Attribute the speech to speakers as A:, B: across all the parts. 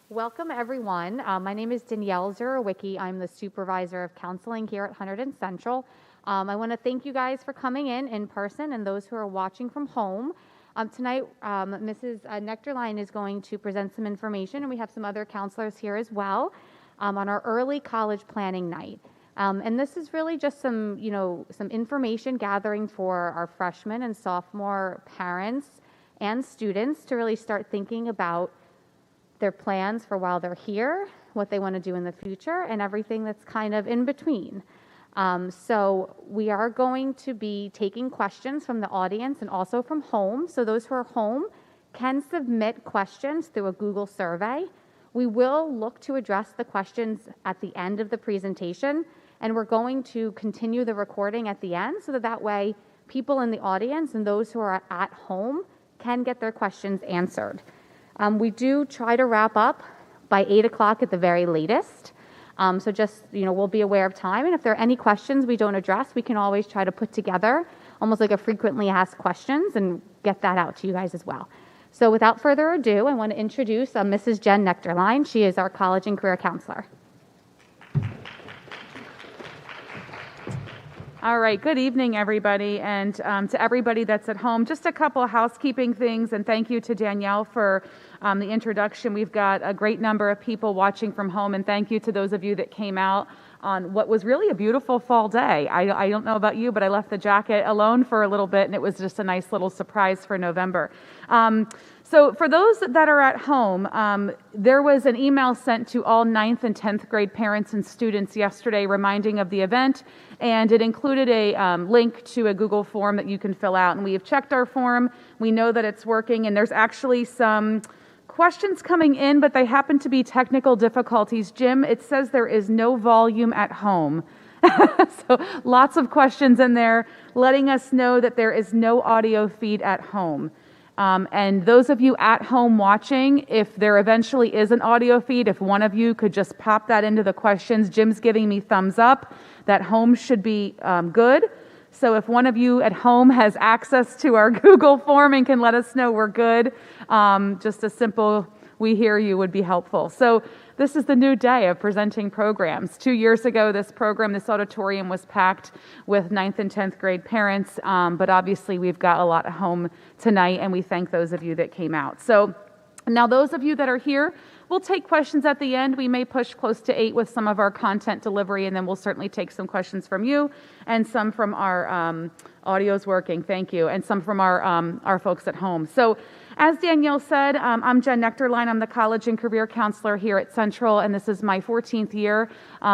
A: Welcome, everyone. My name is Danielle Zurawicki. I'm the supervisor of counseling here at Hunterdon Central. I want to thank you guys for coming in person and those who are watching from home. Tonight, Mrs. Nectarline is going to present some information, and we have some other counselors here as well on our early college planning night. And this is really just some information gathering for our freshman and sophomore parents and students to really start thinking about their plans for while they're here, what they want to do in the future, and everything that's kind of in between. So we are going to be taking questions from the audience and also from home. So those who are home can submit questions through a Google survey. We will look to address the questions at the end of the presentation, and we're going to continue the recording at the end so that way people in the audience and those who are at home can get their questions answered. We do try to wrap up by 8 o'clock at the very latest. So just, we'll be aware of time. And if there are any questions we don't address, we can always try to put together almost like a frequently asked questions and get that out to you guys as well. So without further ado, I want to introduce Mrs. Jen Nectarline. She is our college and career counselor.
B: All right, good evening, everybody, and to everybody that's at home, just a couple of housekeeping things, and thank you to Danielle for the introduction. We've got a great number of people watching from home, and thank you to those of you that came out on what was really a beautiful fall day. I don't know about you, but I left the jacket alone for a little bit, and it was just a nice little surprise for November. So for those that are at home, there was an email sent to all 9th and 10th grade parents and students yesterday reminding of the event, and it included a link to a Google form that you can fill out. And we have checked our form. We know that it's working, and there's actually some questions coming in, but they happen to be technical difficulties. Jim, it says there is no volume at home. So lots of questions in there letting us know that there is no audio feed at home. And those of you at home watching, if there eventually is an audio feed, if one of you could just pop that into the questions. Jim's giving me thumbs up that home should be good. So if one of you at home has access to our Google form and can let us know we're good, just a simple "we hear you" would be helpful. So this is the new day of presenting programs. 2 years ago, this auditorium was packed with 9th and 10th grade parents, but obviously we've got a lot at home tonight, and we thank those of you that came out. So now those of you that are here, we'll take questions at the end. We may push close to 8 with some of our content delivery, and then we'll certainly take some questions from you and some from our audio's working, thank you, and some from our folks at home. So as Danielle said, I'm Jen Nectarline. I'm the college and career counselor here at Central, and this is my 14th year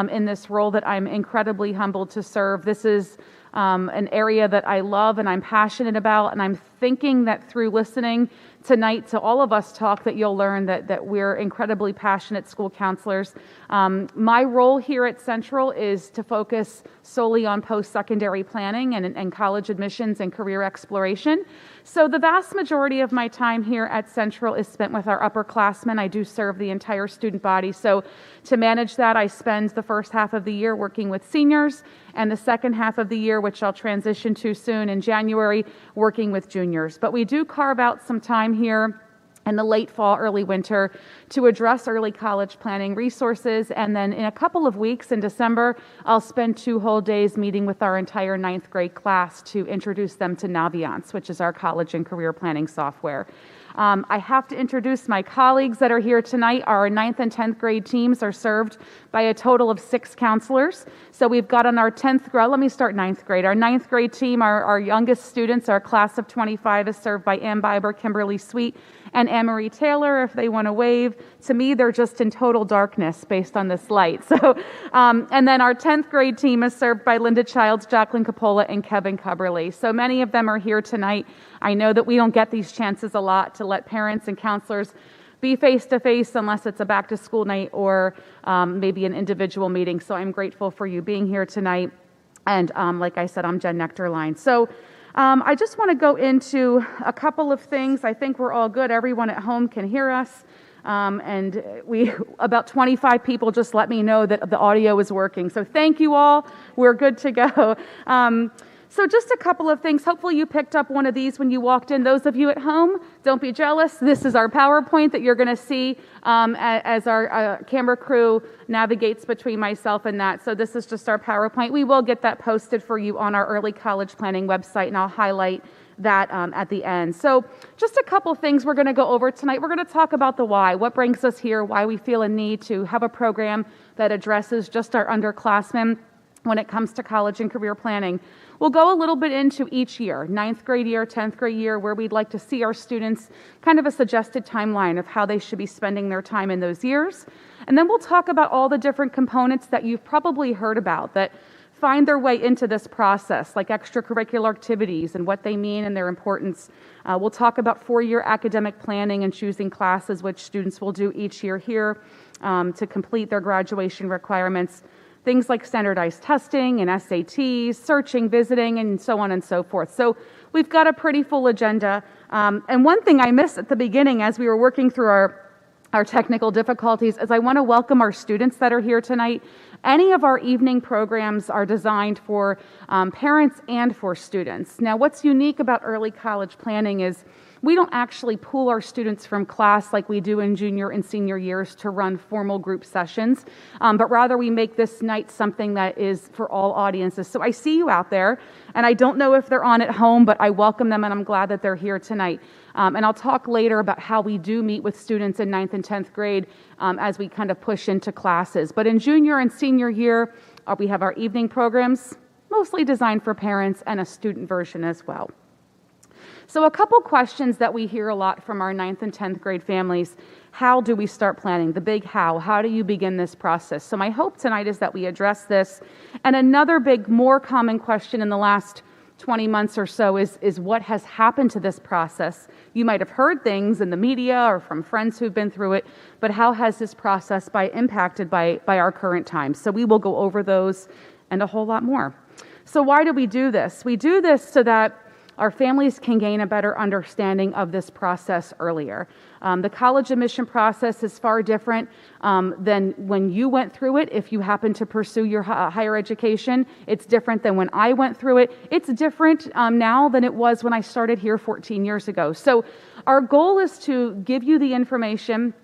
B: in this role that I'm incredibly humbled to serve. This is an area that I love and I'm passionate about, and I'm thinking that through listening tonight to all of us talk that you'll learn that we're incredibly passionate school counselors. My role here at Central is to focus solely on post-secondary planning and college admissions and career exploration. So the vast majority of my time here at Central is spent with our upperclassmen. I do serve the entire student body. So to manage that, I spend the first half of the year working with seniors, and the second half of the year, which I'll transition to soon in January, working with juniors. But we do carve out some time here in the late fall, early winter to address early college planning resources. And then in a couple of weeks in December, I'll spend 2 whole days meeting with our entire 9th grade class to introduce them to Naviance, which is our college and career planning software. I have to introduce my colleagues that are here tonight. Our 9th and 10th grade teams are served by a total of 6 counselors. So we've got on our 10th grade, let me start 9th grade. Our 9th grade team, our youngest students, our class of 25 is served by Ann Biber, Kimberly Sweet, and Anne-Marie Taylor. If they want to wave, to me, they're just in total darkness based on this light. So, and then our 10th grade team is served by Linda Childs, Jacqueline Capola, and Kevin Cubberly. So many of them are here tonight. I know that we don't get these chances a lot to let parents and counselors be face-to-face unless it's a back-to-school night or maybe an individual meeting. So I'm grateful for you being here tonight. And like I said, I'm Jen Nectarline. So I just want to go into a couple of things. I think we're all good. Everyone at home can hear us. And about 25 people just let me know that the audio is working. So thank you all. We're good to go. So just a couple of things. Hopefully you picked up one of these when you walked in. Those of you at home, don't be jealous. This is our PowerPoint that you're going to see as our camera crew navigates between myself and that. So this is just our PowerPoint. We will get that posted for you on our early college planning website, and I'll highlight that at the end. So just a couple things we're going to go over tonight. We're going to talk about the why, what brings us here, why we feel a need to have a program that addresses just our underclassmen when it comes to college and career planning. We'll go a little bit into each year, 9th grade year, 10th grade year, where we'd like to see our students, kind of a suggested timeline of how they should be spending their time in those years. And then we'll talk about all the different components that you've probably heard about that find their way into this process, like extracurricular activities and what they mean and their importance. We'll talk about 4-year academic planning and choosing classes, which students will do each year here to complete their graduation requirements. Things like standardized testing and SATs, searching, visiting, and so on and so forth. So we've got a pretty full agenda. And one thing I missed at the beginning as we were working through our technical difficulties is I want to welcome our students that are here tonight. Any of our evening programs are designed for parents and for students. Now, what's unique about early college planning is we don't actually pool our students from class like we do in junior and senior years to run formal group sessions, but rather we make this night something that is for all audiences. So I see you out there, and I don't know if they're on at home, but I welcome them, and I'm glad that they're here tonight. And I'll talk later about how we do meet with students in 9th and 10th grade as we kind of push into classes. But in junior and senior year, we have our evening programs, mostly designed for parents, and a student version as well. So a couple questions that we hear a lot from our 9th and 10th grade families. How do we start planning? The big how. How do you begin this process? So my hope tonight is that we address this. And another big, more common question in the last 20 months or so is what has happened to this process? You might have heard things in the media or from friends who've been through it, but how has this process impacted by our current times? So we will go over those and a whole lot more. So why do we do this? We do this so that our families can gain a better understanding of this process earlier. The college admission process is far different than when you went through it. If you happen to pursue your higher education, it's different than when I went through it. It's different now than it was when I started here 14 years ago. So our goal is to give you the information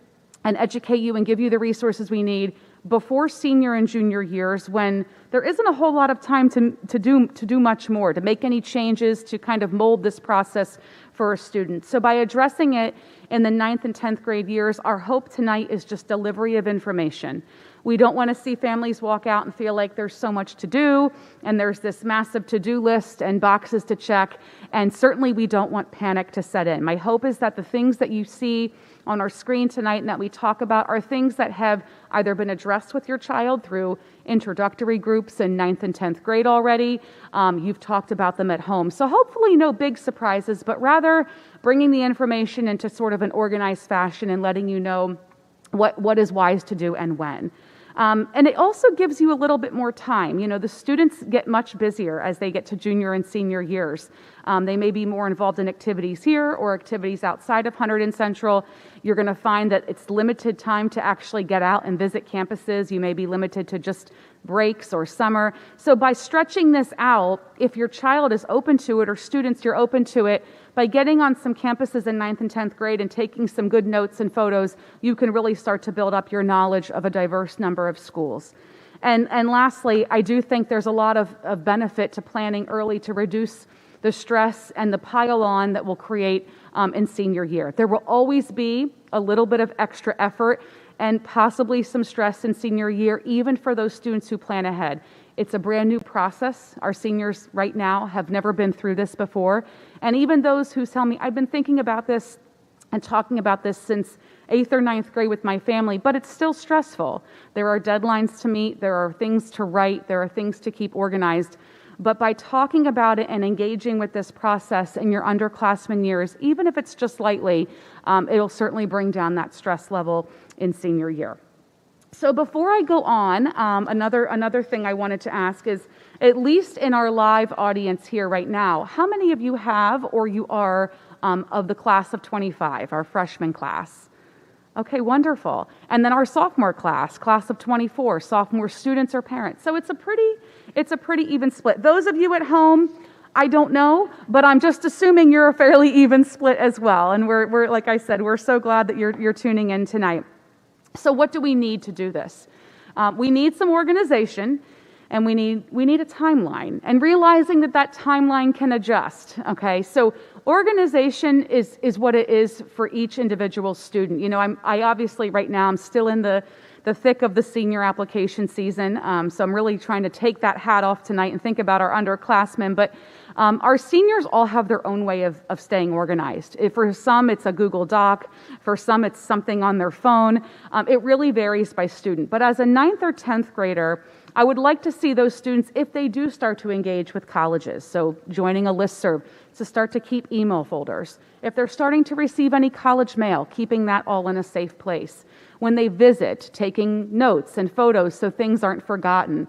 B: and educate you and give you the resources we need before senior and junior years, when there isn't a whole lot of time to do much more, to make any changes, to kind of mold this process for a student. So by addressing it in the 9th and 10th grade years, our hope tonight is just delivery of information. We don't want to see families walk out and feel like there's so much to do, and there's this massive to-do list and boxes to check, and certainly we don't want panic to set in. My hope is that the things that you see on our screen tonight and that we talk about are things that have either been addressed with your child through introductory groups in 9th and 10th grade already. You've talked about them at home. So hopefully no big surprises, but rather bringing the information into sort of an organized fashion and letting you know what is wise to do and when. And it also gives you a little bit more time. You know, the students get much busier as they get to junior and senior years. They may be more involved in activities here or activities outside of Hunterdon Central. You're going to find that it's limited time to actually get out and visit campuses. You may be limited to just breaks or summer. So by stretching this out, if your child is open to it or students, you're open to it, by getting on some campuses in 9th and 10th grade and taking some good notes and photos, you can really start to build up your knowledge of a diverse number of schools. And lastly, I do think there's a lot of benefit to planning early to reduce the stress and the pile-on that will create in senior year. There will always be a little bit of extra effort and possibly some stress in senior year, even for those students who plan ahead. It's a brand new process. Our seniors right now have never been through this before. And even those who tell me, I've been thinking about this and talking about this since 8th or 9th grade with my family, but it's still stressful. There are deadlines to meet, there are things to write, there are things to keep organized. But by talking about it and engaging with this process in your underclassmen years, even if it's just lightly, it'll certainly bring down that stress level in senior year. So before I go on, another thing I wanted to ask is, at least in our live audience here right now, how many of you have or you are of the class of 25, our freshman class? Okay, wonderful. And then our sophomore class of 24, sophomore students or parents. So it's a pretty even split. Those of you at home, I don't know, but I'm just assuming you're a fairly even split as well. And we're like I said, we're so glad that you're tuning in tonight. So what do we need to do this? We need some organization, and we need a timeline, and realizing that timeline can adjust. Okay, so organization is what it is for each individual student. You know, I obviously right now I'm still in the thick of the senior application season, so I'm really trying to take that hat off tonight and think about our underclassmen. But our seniors all have their own way of staying organized. For some, it's a Google Doc. For some, it's something on their phone. It really varies by student. But as a 9th or 10th grader, I would like to see those students, if they do start to engage with colleges, so joining a listserv, to start to keep email folders. If they're starting to receive any college mail, keeping that all in a safe place. When they visit, taking notes and photos so things aren't forgotten.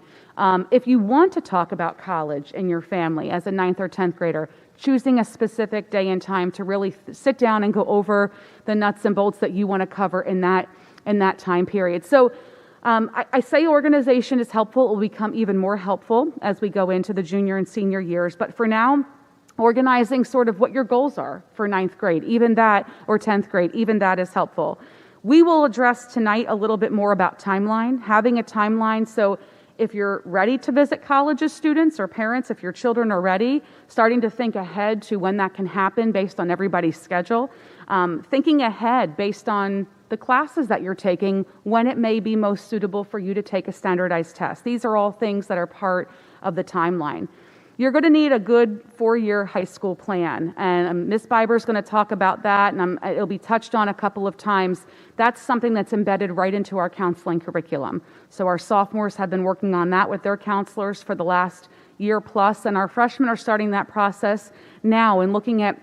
B: If you want to talk about college in your family as a 9th or 10th grader, choosing a specific day and time to really sit down and go over the nuts and bolts that you want to cover in that time period. So I say organization is helpful. It will become even more helpful as we go into the junior and senior years. But for now, organizing sort of what your goals are for 9th grade, even that, or 10th grade, even that is helpful. We will address tonight a little bit more about timeline, having a timeline. So if you're ready to visit college as students or parents, if your children are ready, starting to think ahead to when that can happen based on everybody's schedule, thinking ahead based on the classes that you're taking, when it may be most suitable for you to take a standardized test. These are all things that are part of the timeline. You're going to need a good 4-year high school plan, and Ms. Biber's going to talk about that, and it'll be touched on a couple of times. That's something that's embedded right into our counseling curriculum. So our sophomores have been working on that with their counselors for the last year plus, and our freshmen are starting that process now and looking at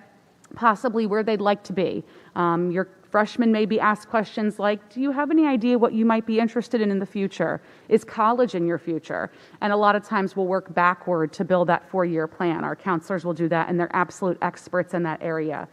B: possibly where they'd like to be. Your freshmen may be asked questions like, do you have any idea what you might be interested in the future? Is college in your future? And a lot of times we'll work backward to build that 4-year plan. Our counselors will do that, and they're absolute experts in that area.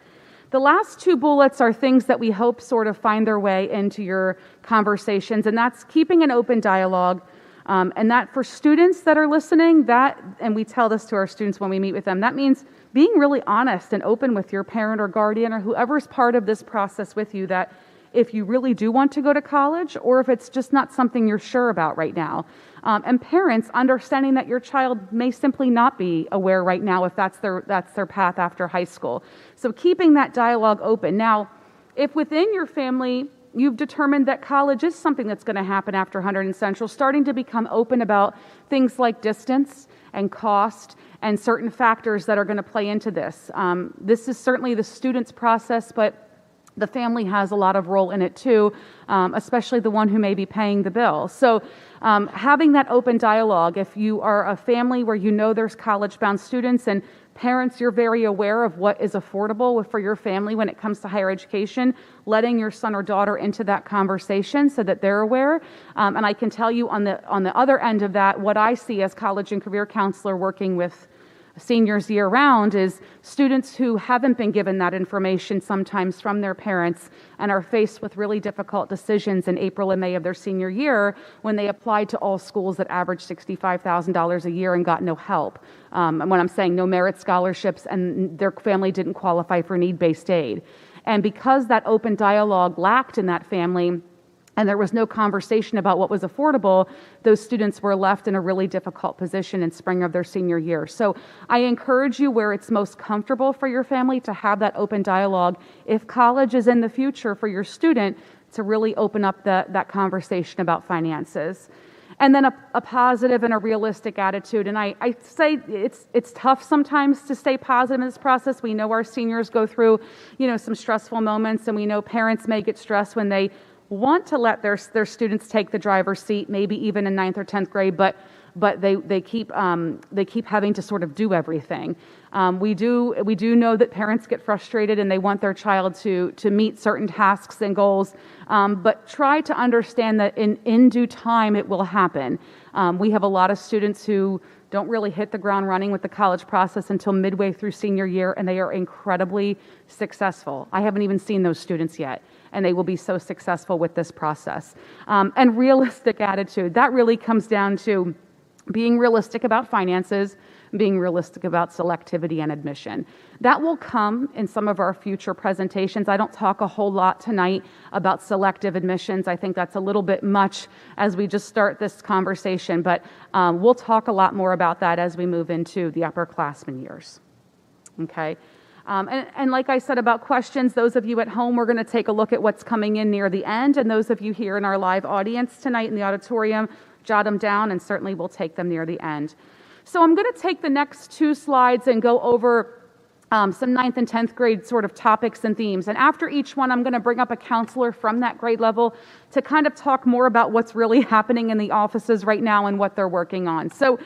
B: The last 2 bullets are things that we hope sort of find their way into your conversations, and that's keeping an open dialogue. And that for students that are listening, and we tell this to our students when we meet with them, that means being really honest and open with your parent or guardian or whoever's part of this process with you, that if you really do want to go to college or if it's just not something you're sure about right now. And parents understanding that your child may simply not be aware right now if that's their path after high school. So keeping that dialogue open. Now, if within your family you've determined that college is something that's going to happen after Hunterdon Central, starting to become open about things like distance and cost and certain factors that are going to play into this. This is certainly the student's process, but the family has a lot of role in it too, especially the one who may be paying the bill. So having that open dialogue, if you are a family where you know there's college-bound students and parents, you're very aware of what is affordable for your family when it comes to higher education, letting your son or daughter into that conversation so that they're aware. And I can tell you on the other end of that, what I see as college and career counselor working with seniors year-round is students who haven't been given that information sometimes from their parents and are faced with really difficult decisions in April and May of their senior year when they applied to all schools that averaged $65,000 a year and got no help. And when I'm saying no merit scholarships, and their family didn't qualify for need-based aid. And because that open dialogue lacked in that family, and there was no conversation about what was affordable, those students were left in a really difficult position in spring of their senior year. So I encourage you, where it's most comfortable for your family, to have that open dialogue. If college is in the future for your student, to really open up that conversation about finances. And then a positive and a realistic attitude. And I say it's tough sometimes to stay positive in this process. We know our seniors go through, some stressful moments, and we know parents may get stressed when they want to let their students take the driver's seat, maybe even in 9th or 10th grade, but they keep having to sort of do everything. We do know that parents get frustrated and they want their child to meet certain tasks and goals, but try to understand that in due time it will happen. We have a lot of students who don't really hit the ground running with the college process until midway through senior year, and they are incredibly successful. I haven't even seen those students yet, and they will be so successful with this process. And realistic attitude, that really comes down to being realistic about finances, being realistic about selectivity and admission. That will come in some of our future presentations. I don't talk a whole lot tonight about selective admissions. I think that's a little bit much as we just start this conversation, but we'll talk a lot more about that as we move into the upperclassmen years. Okay. And like I said about questions, those of you at home, we're going to take a look at what's coming in near the end, and those of you here in our live audience tonight in the auditorium, jot them down, and certainly we'll take them near the end. So I'm going to take the next 2 slides and go over some 9th and 10th grade sort of topics and themes. And after each one, I'm going to bring up a counselor from that grade level to kind of talk more about what's really happening in the offices right now and what they're working on. So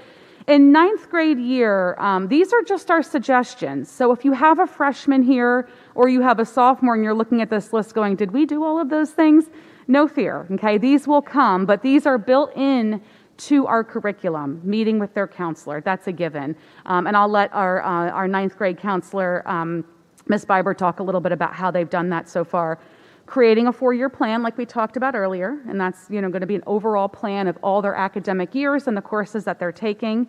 B: in 9th grade year, these are just our suggestions. So if you have a freshman here or you have a sophomore and you're looking at this list going, did we do all of those things? No fear, okay? These will come, but these are built in to our curriculum, meeting with their counselor. That's a given. And I'll let our 9th grade counselor, Ms. Biber, talk a little bit about how they've done that so far. Creating a 4-year plan like we talked about earlier, and that's going to be an overall plan of all their academic years and the courses that they're taking.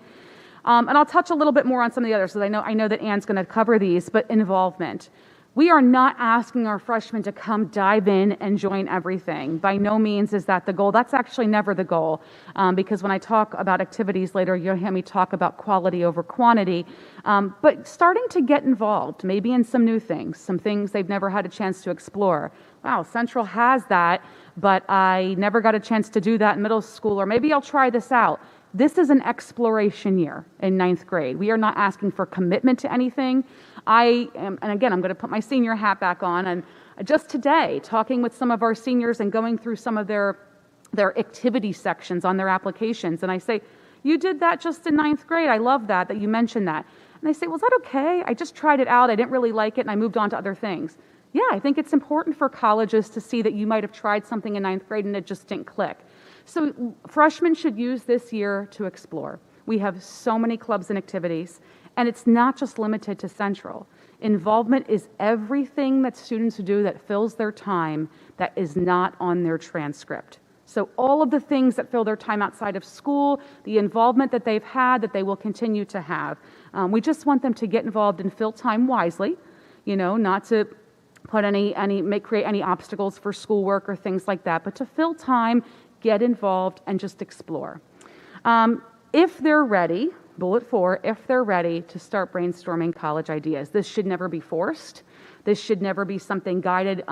B: And I'll touch a little bit more on some of the others, because I know that Anne's going to cover these, but involvement. We are not asking our freshmen to come dive in and join everything. By no means is that the goal. That's actually never the goal, because when I talk about activities later, you'll hear me talk about quality over quantity. But starting to get involved, maybe in some new things, some things they've never had a chance to explore. Wow, Central has that, but I never got a chance to do that in middle school, or maybe I'll try this out. This is an exploration year in 9th grade. We are not asking for commitment to anything. And again, I'm going to put my senior hat back on, and just today, talking with some of our seniors and going through some of their activity sections on their applications, and I say, you did that just in 9th grade. I love that you mentioned that. And they say, well, is that okay? I just tried it out. I didn't really like it, and I moved on to other things. Yeah, I think it's important for colleges to see that you might have tried something in 9th grade and it just didn't click. So freshmen should use this year to explore. We have so many clubs and activities, and it's not just limited to Central. Involvement is everything that students do that fills their time that is not on their transcript. So all of the things that fill their time outside of school, the involvement that they've had, that they will continue to have. We just want them to get involved and fill time wisely, not to put create any obstacles for schoolwork or things like that, but to fill time, get involved, and just explore. If they're ready, bullet 4, if they're ready to start brainstorming college ideas. This should never be forced. This should never be something guided,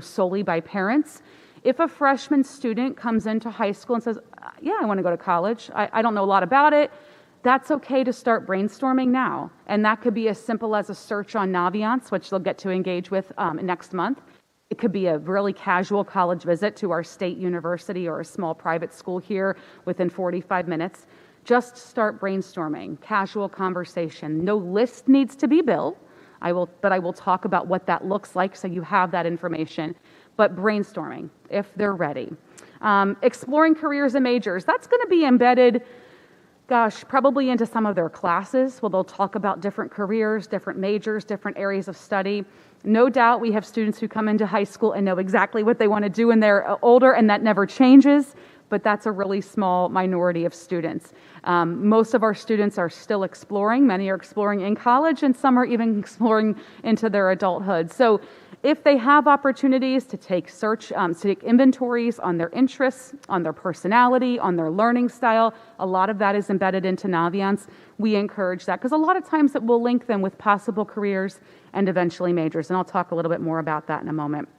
B: solely by parents. If a freshman student comes into high school and says, yeah, I want to go to college, I don't know a lot about it, that's okay to start brainstorming now. And that could be as simple as a search on Naviance, which they'll get to engage with next month. It could be a really casual college visit to our state university or a small private school here within 45 minutes. Just start brainstorming, casual conversation. No list needs to be built. I will talk about what that looks like so you have that information. But brainstorming, if they're ready. Exploring careers and majors, that's going to be embedded, probably into some of their classes where they'll talk about different careers, different majors, different areas of study. No doubt we have students who come into high school and know exactly what they want to do when they're older, and that never changes, but that's a really small minority of students. Most of our students are still exploring. Many are exploring in college, and some are even exploring into their adulthood. So if they have opportunities to take inventories on their interests, on their personality, on their learning style, a lot of that is embedded into Naviance. We encourage that because a lot of times it will link them with possible careers and eventually majors. And I'll talk a little bit more about that in a moment.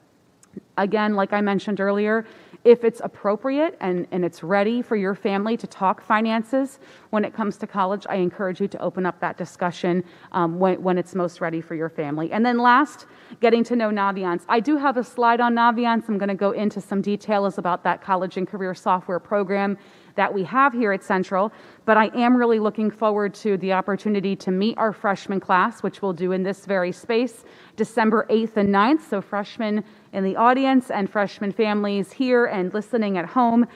B: Again, like I mentioned earlier, if it's appropriate and it's ready for your family to talk finances when it comes to college, I encourage you to open up that discussion when it's most ready for your family. And then last, getting to know Naviance. I do have a slide on Naviance. I'm going to go into some details about that college and career software program that we have here at Central, but I am really looking forward to the opportunity to meet our freshman class, which we'll do in this very space, December 8th and 9th, so freshmen in the audience and freshman families here and listening at home.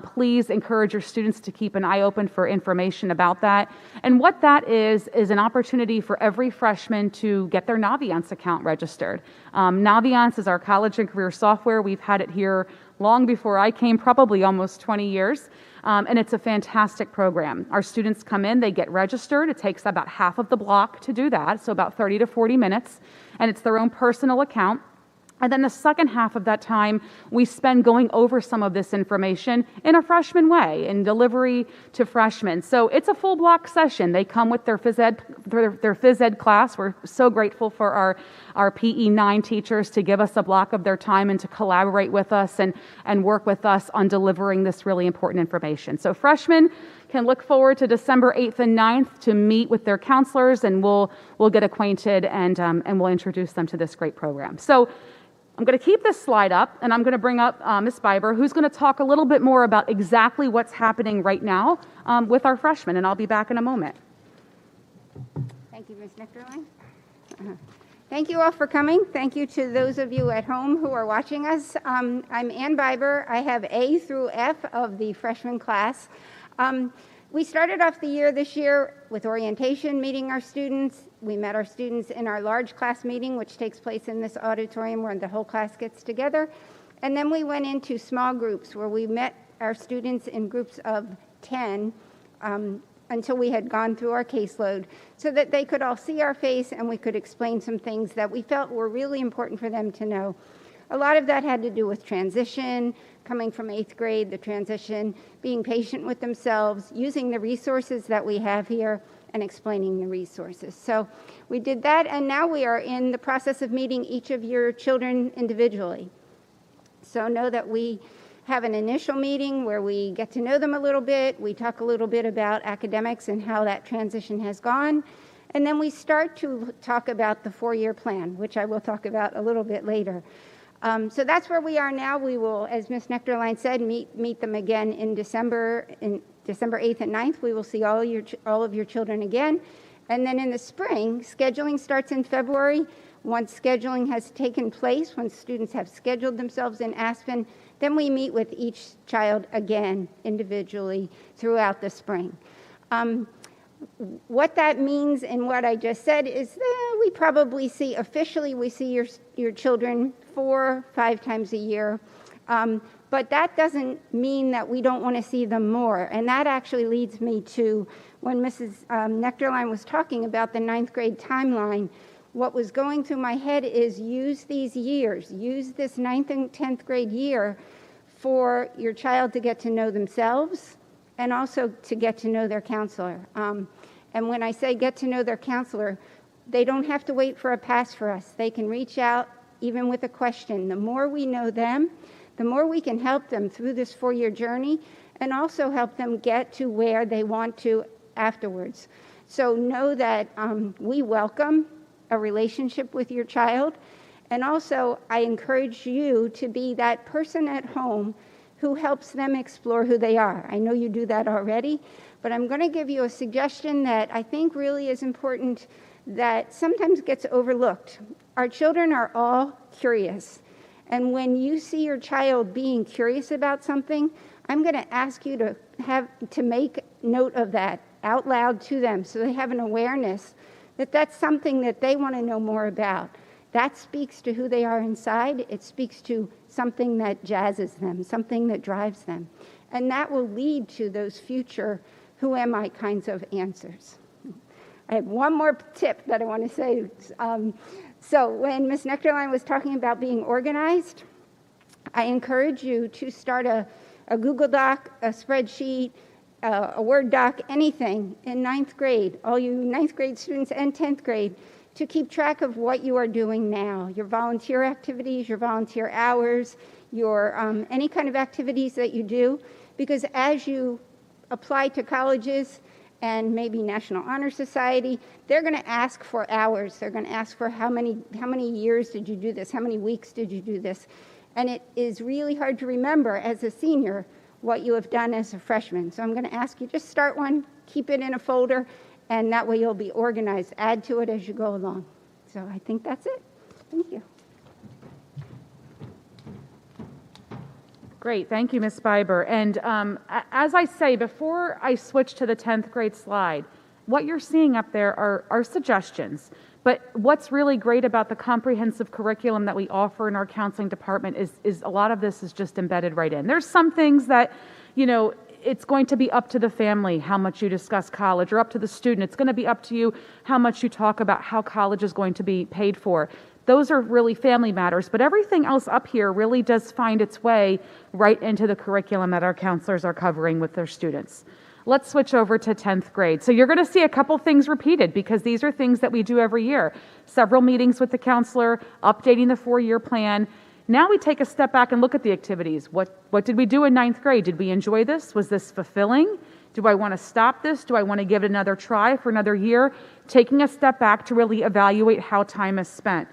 B: Please encourage your students to keep an eye open for information about that. And what that is an opportunity for every freshman to get their Naviance account registered. Naviance is our college and career software. We've had it here long before I came, probably almost 20 years. And it's a fantastic program. Our students come in, they get registered. It takes about half of the block to do that, so about 30 to 40 minutes. And it's their own personal account. And then the second half of that time, we spend going over some of this information in a freshman way, in delivery to freshmen. So it's a full block session. They come with their phys ed class. We're so grateful for our PE 9 teachers to give us a block of their time and to collaborate with us and work with us on delivering this really important information. So freshmen can look forward to December 8th and 9th to meet with their counselors, and we'll get acquainted and we'll introduce them to this great program. So I'm going to keep this slide up, and I'm going to bring up Ms. Biber, who's going to talk a little bit more about exactly what's happening right now with our freshmen, and I'll be back in a moment.
C: Thank you, Ms. Nectarline. Thank you all for coming. Thank you to those of you at home who are watching us. I'm Ann Biber. I have A through F of the freshman class. We started off the year this year with orientation, meeting our students. We met our students in our large class meeting, which takes place in this auditorium where the whole class gets together. And then we went into small groups where we met our students in groups of 10 until we had gone through our caseload so that they could all see our face and we could explain some things that we felt were really important for them to know. A lot of that had to do with transition, coming from 8th grade, the transition, being patient with themselves, using the resources that we have here, and explaining the resources. So we did that, and now we are in the process of meeting each of your children individually. So know that we have an initial meeting where we get to know them a little bit, we talk a little bit about academics and how that transition has gone, and then we start to talk about the 4-year plan, which I will talk about a little bit later. So that's where we are now. We will, as Ms. Nectarline said, meet them again in December 8th and 9th. We will see all of your children again. And then in the spring, scheduling starts in February. Once scheduling has taken place, once students have scheduled themselves in Aspen, then we meet with each child again individually throughout the spring. What that means and what I just said is we probably see, officially, we see your children 4-5 times a year. But that doesn't mean that we don't want to see them more. And that actually leads me to when Mrs. Nectarline was talking about the 9th grade timeline, what was going through my head is use these years, use this 9th and 10th grade year for your child to get to know themselves and also to get to know their counselor. And when I say get to know their counselor, they don't have to wait for a pass for us. They can reach out even with a question. The more we know them, the more we can help them through this 4-year journey and also help them get to where they want to afterwards. So know that we welcome a relationship with your child. And also, I encourage you to be that person at home who helps them explore who they are. I know you do that already, but I'm going to give you a suggestion that I think really is important that sometimes gets overlooked. Our children are all curious. And when you see your child being curious about something, I'm going to ask you to make note of that out loud to them so they have an awareness that that's something that they want to know more about. That speaks to who they are inside. It speaks to something that jazzes them, something that drives them. And that will lead to those future who am I kinds of answers. I have one more tip that I want to say. So when Ms. Nectarline was talking about being organized, I encourage you to start a Google Doc, a spreadsheet, a Word doc, anything in 9th grade, all you 9th grade students and 10th grade, to keep track of what you are doing now, your volunteer activities, your volunteer hours, your any kind of activities that you do, because as you apply to colleges and maybe National Honor Society, they're going to ask for hours. They're going to ask for how many years did you do this? How many weeks did you do this? And it is really hard to remember as a senior what you have done as a freshman. So I'm going to ask you, just start one, keep it in a folder, and that way you'll be organized. Add to it as you go along. So I think that's it. Thank you.
B: Great, thank you, Ms. Biber. And as I say, before I switch to the 10th grade slide, what you're seeing up there are suggestions. But what's really great about the comprehensive curriculum that we offer in our counseling department is a lot of this is just embedded right in. There's some things that, it's going to be up to the family how much you discuss college, or up to the student. It's going to be up to you how much you talk about how college is going to be paid for. Those are really family matters, but everything else up here really does find its way right into the curriculum that our counselors are covering with their students. Let's switch over to 10th grade. So you're going to see a couple things repeated because these are things that we do every year. Several meetings with the counselor, updating the 4-year plan. Now we take a step back and look at the activities. What did we do in 9th grade? Did we enjoy this? Was this fulfilling? Do I want to stop this? Do I want to give it another try for another year? Taking a step back to really evaluate how time is spent.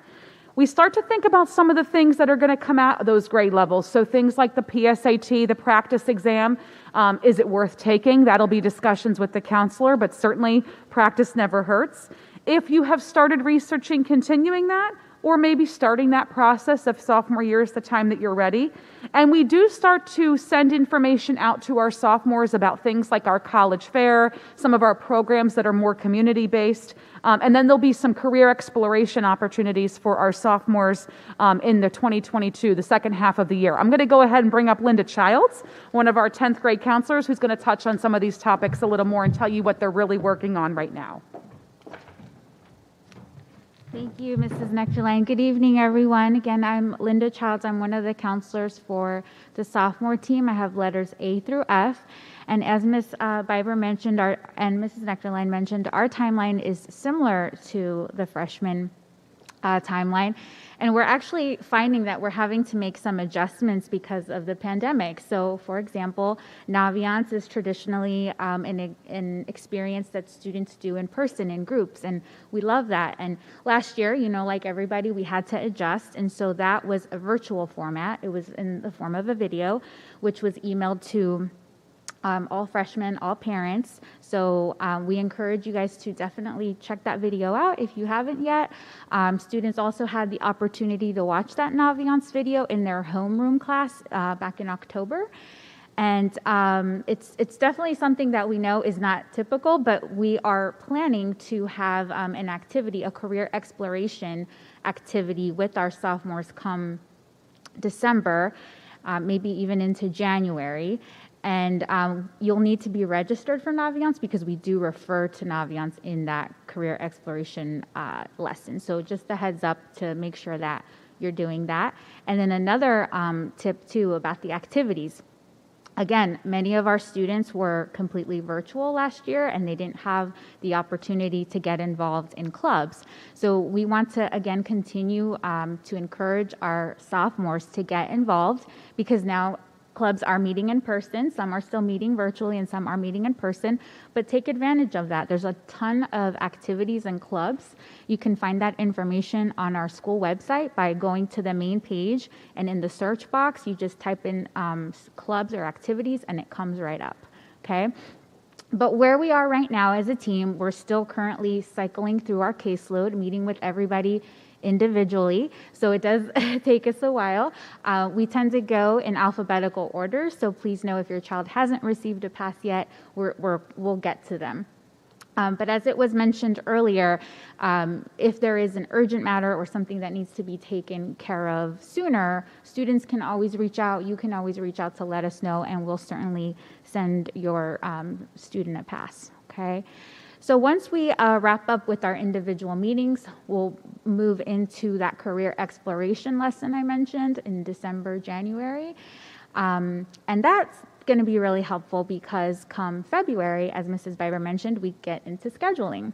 B: We start to think about some of the things that are going to come out of those grade levels. So things like the PSAT, the practice exam, is it worth taking? That'll be discussions with the counselor, but certainly practice never hurts. If you have started researching continuing that, or maybe starting that process of sophomore year is the time that you're ready. And we do start to send information out to our sophomores about things like our college fair, some of our programs that are more community-based, and then there'll be some career exploration opportunities for our sophomores in the 2022, the second half of the year. I'm going to go ahead and bring up Linda Childs, one of our 10th grade counselors, who's going to touch on some of these topics a little more and tell you what they're really working on right now.
D: Thank you, Mrs. Nectarline. Good evening, everyone. Again, I'm Linda Childs. I'm one of the counselors for the sophomore team. I have letters A through F. And as Ms. Biber mentioned, and Mrs. Nectarline mentioned, our timeline is similar to the freshman timeline. And we're actually finding that we're having to make some adjustments because of the pandemic. So, for example, Naviance is traditionally an experience that students do in person, in groups, and we love that. And last year, like everybody, we had to adjust, and so that was a virtual format. It was in the form of a video, which was emailed to all freshmen, all parents. So we encourage you guys to definitely check that video out if you haven't yet. Students also had the opportunity to watch that Naviance video in their homeroom class back in October. And it's definitely something that we know is not typical, but we are planning to have an activity, a career exploration activity with our sophomores come December, maybe even into January. And you'll need to be registered for Naviance because we do refer to Naviance in that career exploration lesson. So just a heads up to make sure that you're doing that. And then another tip too about the activities. Again, many of our students were completely virtual last year and they didn't have the opportunity to get involved in clubs. So we want to, again, continue to encourage our sophomores to get involved because now clubs are meeting in person. Some are still meeting virtually and some are meeting in person, but take advantage of that. There's a ton of activities and clubs. You can find that information on our school website by going to the main page, and in the search box, you just type in clubs or activities and it comes right up, okay? But where we are right now as a team, we're still currently cycling through our caseload, meeting with everybody individually, so it does take us a while. We tend to go in alphabetical order, so please know if your child hasn't received a pass yet, we'll get to them. But as it was mentioned earlier, if there is an urgent matter or something that needs to be taken care of sooner, students can always reach out. You can always reach out to let us know, and we'll certainly send your student a pass, okay? So once we wrap up with our individual meetings, we'll move into that career exploration lesson I mentioned in December, January. And that's going to be really helpful because come February, as Mrs. Biber mentioned, we get into scheduling.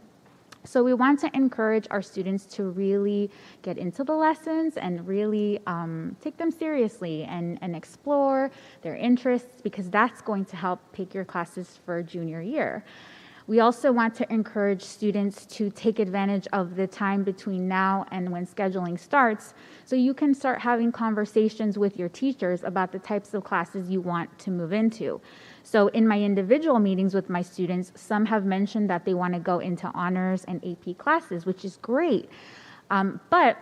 D: So we want to encourage our students to really get into the lessons and really take them seriously and explore their interests because that's going to help pick your classes for junior year. We also want to encourage students to take advantage of the time between now and when scheduling starts so you can start having conversations with your teachers about the types of classes you want to move into. So in my individual meetings with my students, some have mentioned that they want to go into honors and AP classes, which is great. But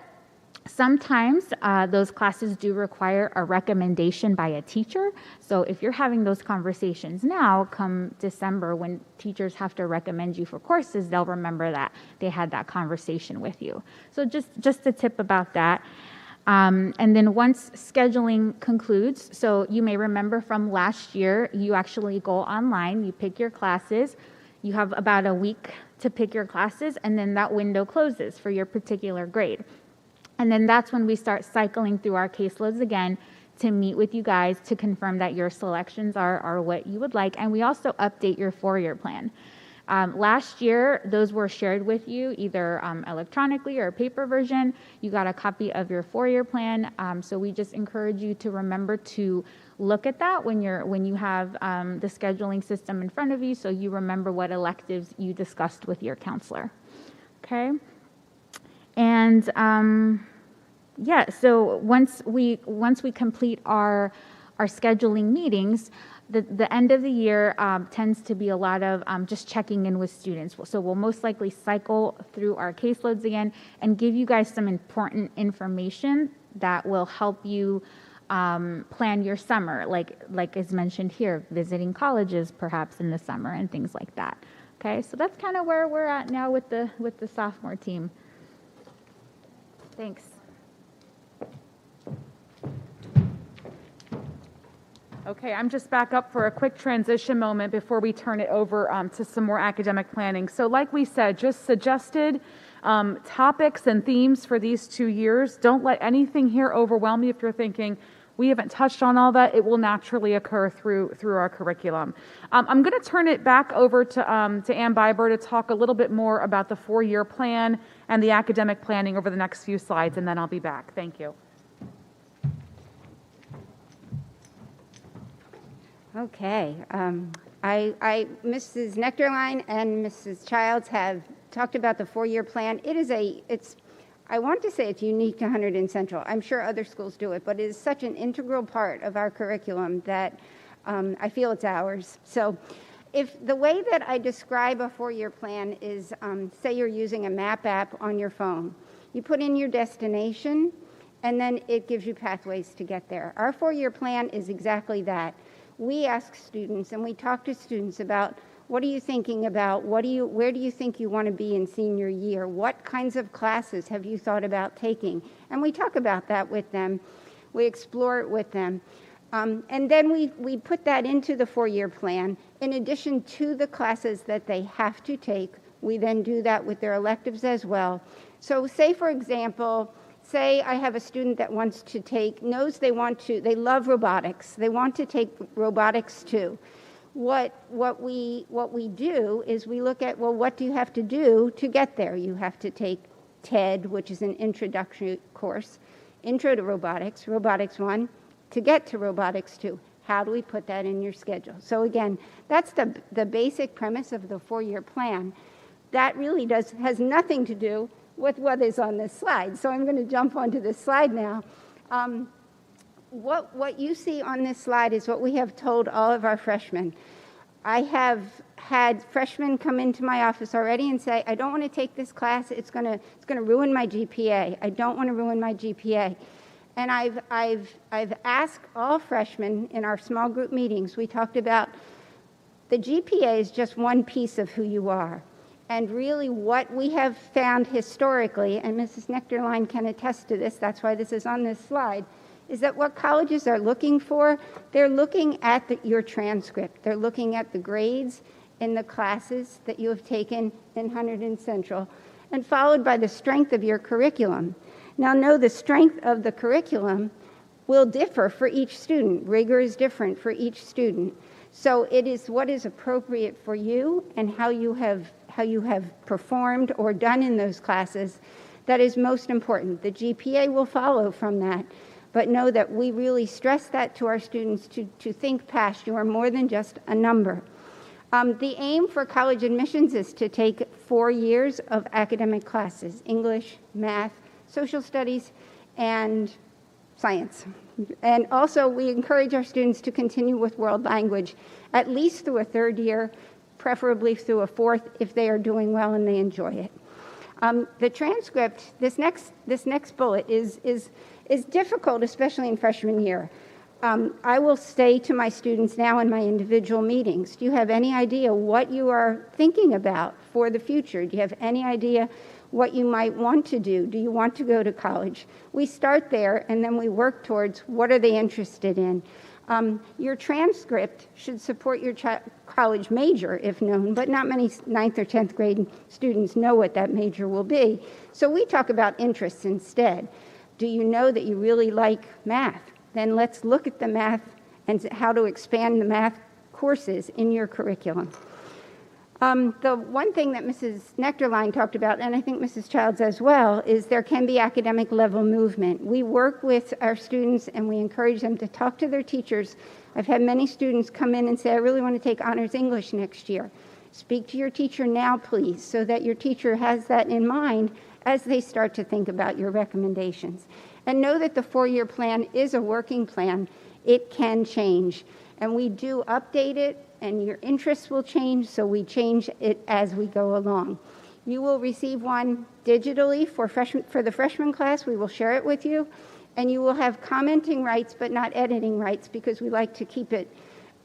D: Sometimes those classes do require a recommendation by a teacher. So if you're having those conversations now, come December, when teachers have to recommend you for courses, they'll remember that they had that conversation with you. So just a tip about that. And then once scheduling concludes, so you may remember from last year, you actually go online, you pick your classes, you have about a week to pick your classes, and then that window closes for your particular grade. And then that's when we start cycling through our caseloads again to meet with you guys to confirm that your selections are what you would like. And we also update your 4-year plan. Last year, those were shared with you either electronically or a paper version. You got a copy of your 4-year plan. So we just encourage you to remember to look at that when you have the scheduling system in front of you, so you remember what electives you discussed with your counselor. Okay. And so once we complete our scheduling meetings, the end of the year tends to be a lot of just checking in with students. So we'll most likely cycle through our caseloads again and give you guys some important information that will help you plan your summer, like is mentioned here, visiting colleges perhaps in the summer and things like that. Okay, so that's kind of where we're at now with the sophomore team. Thanks.
B: Okay, I'm just back up for a quick transition moment before we turn it over to some more academic planning. So like we said, just suggested topics and themes for these 2 years. Don't let anything here overwhelm you if you're thinking, we haven't touched on all that. It will naturally occur through our curriculum. I'm going to turn it back over to Ann Biber to talk a little bit more about the 4-year plan and the academic planning over the next few slides, and then I'll be back. Thank you.
C: Okay. Mrs. Nectarline and Mrs. Childs have talked about the 4-year plan. I want to say it's unique to Hunterdon Central. I'm sure other schools do it, but it is such an integral part of our curriculum that I feel it's ours. So if the way that I describe a 4-year plan is, say you're using a map app on your phone. You put in your destination, and then it gives you pathways to get there. Our 4-year plan is exactly that. We ask students and we talk to students about, what are you thinking about? Where do you think you want to be in senior year? What kinds of classes have you thought about taking? And we talk about that with them. We explore it with them. And then we put that into the 4-year plan. In addition to the classes that they have to take, we then do that with their electives as well. So say, for example, say I have a student that wants to take, they love robotics. They want to take robotics too. What we do is we look at, well, what do you have to do to get there? You have to take TED, which is an introductory course, Intro to Robotics, Robotics 1, to get to Robotics 2. How do we put that in your schedule? So again, that's the basic premise of the 4-year plan. That really has nothing to do with what is on this slide. So I'm going to jump onto this slide now. What you see on this slide is what we have told all of our freshmen. I have had freshmen come into my office already and say, I don't want to take this class. It's going to ruin my GPA. I don't want to ruin my GPA. And I've asked all freshmen in our small group meetings, we talked about the GPA is just one piece of who you are. And really what we have found historically, and Mrs. Nectarline can attest to this, that's why this is on this slide, is that what colleges are looking for, they're looking at your transcript. They're looking at the grades in the classes that you have taken in Hunterdon Central, and followed by the strength of your curriculum. Now know the strength of the curriculum will differ for each student. Rigor is different for each student. So it is what is appropriate for you and how you have performed or done in those classes that is most important. The GPA will follow from that. But know that we really stress that to our students to think past. You are more than just a number. The aim for college admissions is to take 4 years of academic classes, English, math, social studies, and science. And also we encourage our students to continue with world language, at least through a 3rd year, preferably through a 4th if they are doing well and they enjoy it. The transcript, this next bullet is difficult, especially in freshman year. I will say to my students now in my individual meetings, do you have any idea what you are thinking about for the future? Do you have any idea what you might want to do? Do you want to go to college? We start there, and then we work towards what are they interested in. Your transcript should support your college major, if known, but not many 9th or 10th grade students know what that major will be. So we talk about interests instead. Do you know that you really like math? Then let's look at the math and how to expand the math courses in your curriculum. The one thing that Mrs. Nectarline talked about, and I think Mrs. Childs as well, is there can be academic level movement. We work with our students and we encourage them to talk to their teachers. I've had many students come in and say, I really want to take honors English next year. Speak to your teacher now, please, so that your teacher has that in mind as they start to think about your recommendations. And know that the 4-year plan is a working plan. It can change. And we do update it, and your interests will change, so we change it as we go along. You will receive one digitally for the freshman class. We will share it with you. And you will have commenting rights, but not editing rights, because we like to keep it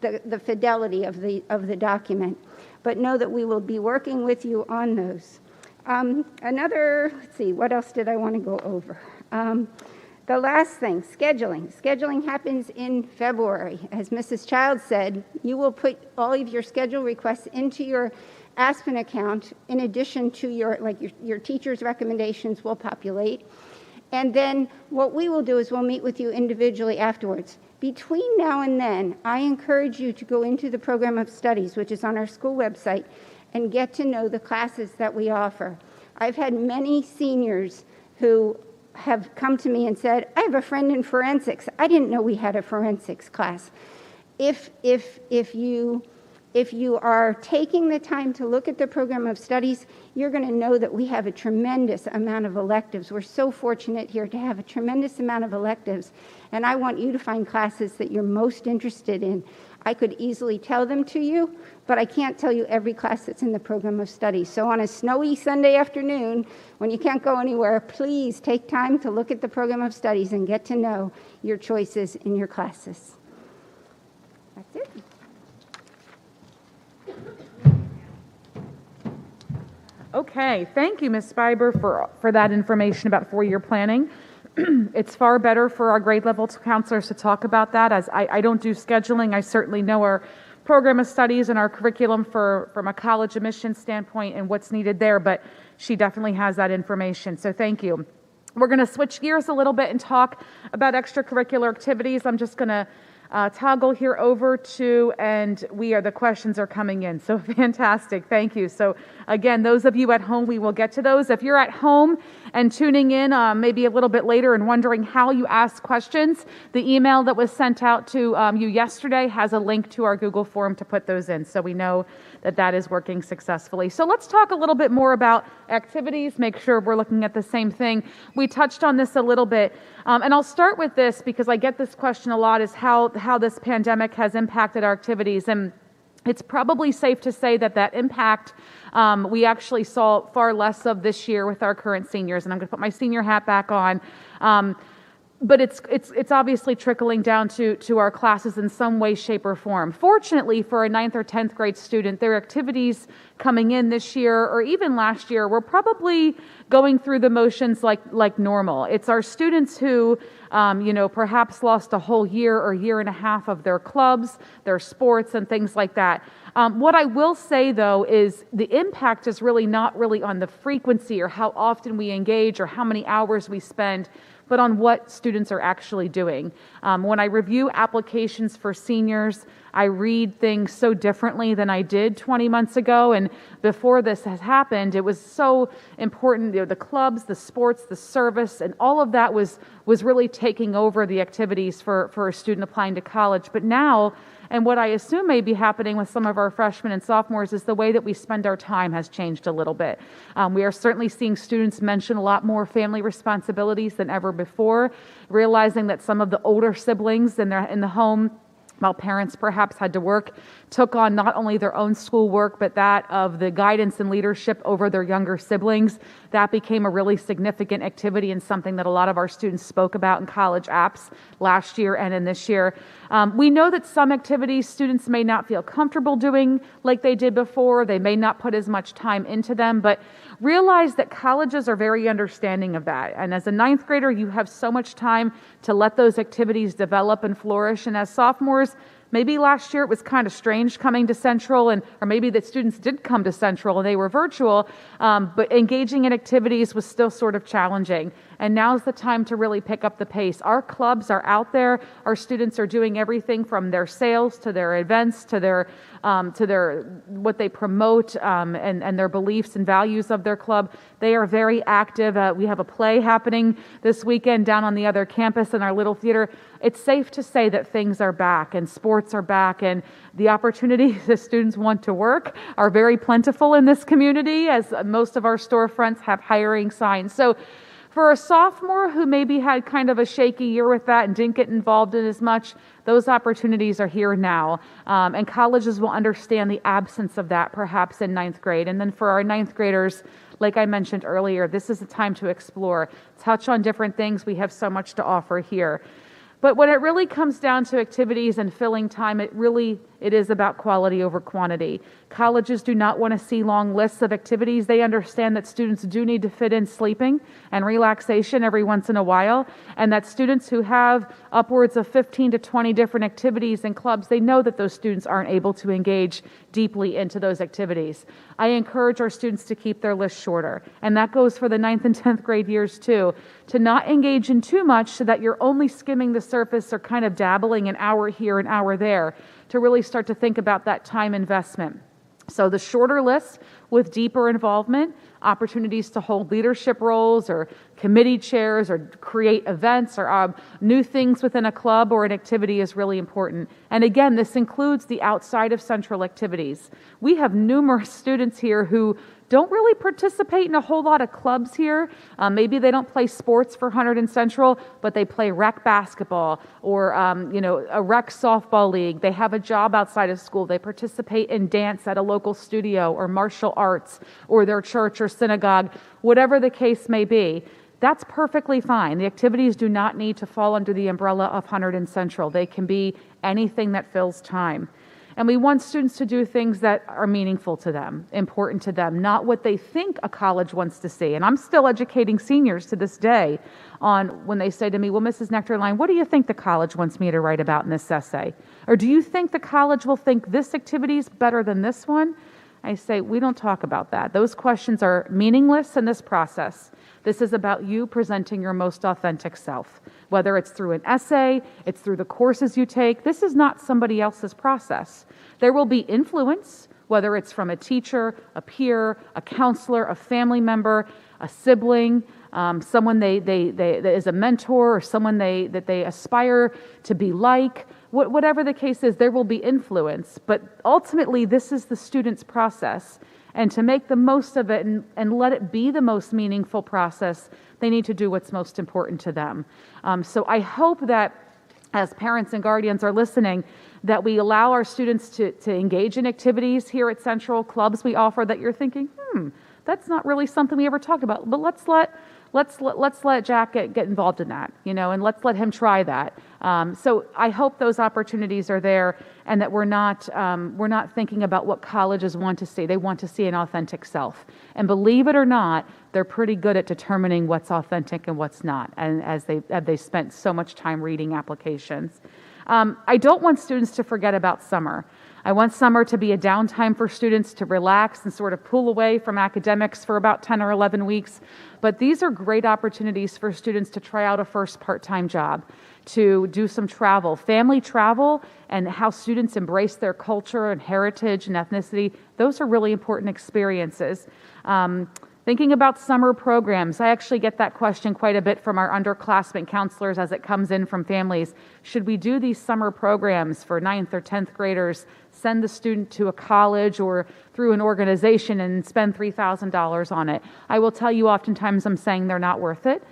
C: the fidelity of the document. But know that we will be working with you on those. Let's see, what else did I want to go over? The last thing, scheduling. Scheduling happens in February. As Mrs. Child said, you will put all of your schedule requests into your Aspen account in addition to your teacher's recommendations will populate. And then what we will do is we'll meet with you individually afterwards. Between now and then, I encourage you to go into the program of studies, which is on our school website, and get to know the classes that we offer. I've had many seniors who have come to me and said, I have a friend in forensics. I didn't know we had a forensics class. If you are taking the time to look at the program of studies, you're going to know that we have a tremendous amount of electives. We're so fortunate here to have a tremendous amount of electives, and I want you to find classes that you're most interested in. I could easily tell them to you, but I can't tell you every class that's in the program of studies. So on a snowy Sunday afternoon, when you can't go anywhere, please take time to look at the program of studies and get to know your choices in your classes. That's it.
B: Okay, thank you, Ms. Spiber, for that information about 4-year planning. It's far better for our grade level counselors to talk about that, as I don't do scheduling. I certainly know our program of studies and our curriculum from a college admissions standpoint and what's needed there, but she definitely has that information, so thank you. We're going to switch gears a little bit and talk about extracurricular activities. I'm just going to toggle here over to, and the questions are coming in. So fantastic, thank you. So again, those of you at home, we will get to those. If you're at home and tuning in maybe a little bit later and wondering how you ask questions, the email that was sent out to you yesterday has a link to our Google form to put those in. So we know that is working successfully. So let's talk a little bit more about activities, make sure we're looking at the same thing. We touched on this a little bit, and I'll start with this because I get this question a lot, is how this pandemic has impacted our activities. And it's probably safe to say that impact we actually saw far less of this year with our current seniors, and I'm going to put my senior hat back on. But it's obviously trickling down to our classes in some way, shape, or form. Fortunately, for a 9th or 10th grade student, their activities coming in this year or even last year were probably going through the motions like normal. It's our students who perhaps lost a whole year or year and a half of their clubs, their sports, and things like that. What I will say, though, is the impact is really not really on the frequency or how often we engage or how many hours we spend, but on what students are actually doing. When I review applications for seniors, I read things so differently than I did 20 months ago. And before this has happened, it was so important, the clubs, the sports, the service, and all of that was really taking over the activities for a student applying to college. But now, and what I assume may be happening with some of our freshmen and sophomores, is the way that we spend our time has changed a little bit. We are certainly seeing students mention a lot more family responsibilities than ever before, realizing that some of the older siblings in the home while parents perhaps had to work, took on not only their own schoolwork, but that of the guidance and leadership over their younger siblings. That became a really significant activity and something that a lot of our students spoke about in college apps last year and in this year. We know that some activities students may not feel comfortable doing like they did before. They may not put as much time into them, but realize that colleges are very understanding of that. And as a ninth grader, you have so much time to let those activities develop and flourish. And as sophomores, maybe last year it was kind of strange coming to Central, or maybe that students did come to Central and they were virtual, but engaging in activities was still sort of challenging. And now's the time to really pick up the pace. Our clubs are out there. Our students are doing everything from their sales to their events to their what they promote and their beliefs and values of their club. They are very active. We have a play happening this weekend down on the other campus in our little theater. It's safe to say that things are back and sports are back, and the opportunities that students want to work are very plentiful in this community, as most of our storefronts have hiring signs. So for a sophomore who maybe had kind of a shaky year with that and didn't get involved in as much, those opportunities are here now. And colleges will understand the absence of that perhaps in ninth grade. And then for our ninth graders, like I mentioned earlier, this is the time to explore, touch on different things. We have so much to offer here. But when it really comes down to activities and filling time, it is about quality over quantity. Colleges do not want to see long lists of activities. They understand that students do need to fit in sleeping and relaxation every once in a while, and that students who have upwards of 15 to 20 different activities and clubs, they know that those students aren't able to engage deeply into those activities. I encourage our students to keep their list shorter, and that goes for the 9th and 10th grade years too, to not engage in too much so that you're only skimming the surface or kind of dabbling an hour here, an hour there, to really start to think about that time investment. So the shorter list with deeper involvement, opportunities to hold leadership roles or committee chairs or create events or new things within a club or an activity is really important. And again, this includes the outside of central activities. We have numerous students here who don't really participate in a whole lot of clubs here. Maybe they don't play sports for Hunterdon Central, but they play rec basketball or a rec softball league. They have a job outside of school. They participate in dance at a local studio or martial arts or their church or synagogue, whatever the case may be. That's perfectly fine. The activities do not need to fall under the umbrella of Hunterdon Central. They can be anything that fills time. And we want students to do things that are meaningful to them, important to them, not what they think a college wants to see. And I'm still educating seniors to this day on when they say to me, well, Mrs. Nectarline, what do you think the college wants me to write about in this essay? Or do you think the college will think this activity is better than this one? I say, we don't talk about that. Those questions are meaningless in this process. This is about you presenting your most authentic self. Whether it's through an essay, it's through the courses you take, this is not somebody else's process. There will be influence, whether it's from a teacher, a peer, a counselor, a family member, a sibling, someone they is a mentor, or someone that they aspire to be like. Whatever the case is, there will be influence, but ultimately this is the student's process. And to make the most of it and let it be the most meaningful process, they need to do what's most important to them. So I hope that as parents and guardians are listening, that we allow our students to engage in activities here at Central, clubs we offer that you're thinking, that's not really something we ever talked about, but let's let Jack get involved in that, and let's let him try that. So I hope those opportunities are there, and that we're not thinking about what colleges want to see. They want to see an authentic self, and believe it or not, they're pretty good at determining what's authentic and what's not, and as they spent so much time reading applications. I don't want students to forget about summer. I want summer to be a downtime for students to relax and sort of pull away from academics for about 10 or 11 weeks. But these are great opportunities for students to try out a first part-time job, to do some travel, family travel, and how students embrace their culture and heritage and ethnicity. Those are really important experiences. Thinking about summer programs, I actually get that question quite a bit from our underclassmen counselors as it comes in from families. Should we do these summer programs for 9th or 10th graders send the student to a college or through an organization and spend $3,000 on it. I will tell you, oftentimes I'm saying they're not worth it.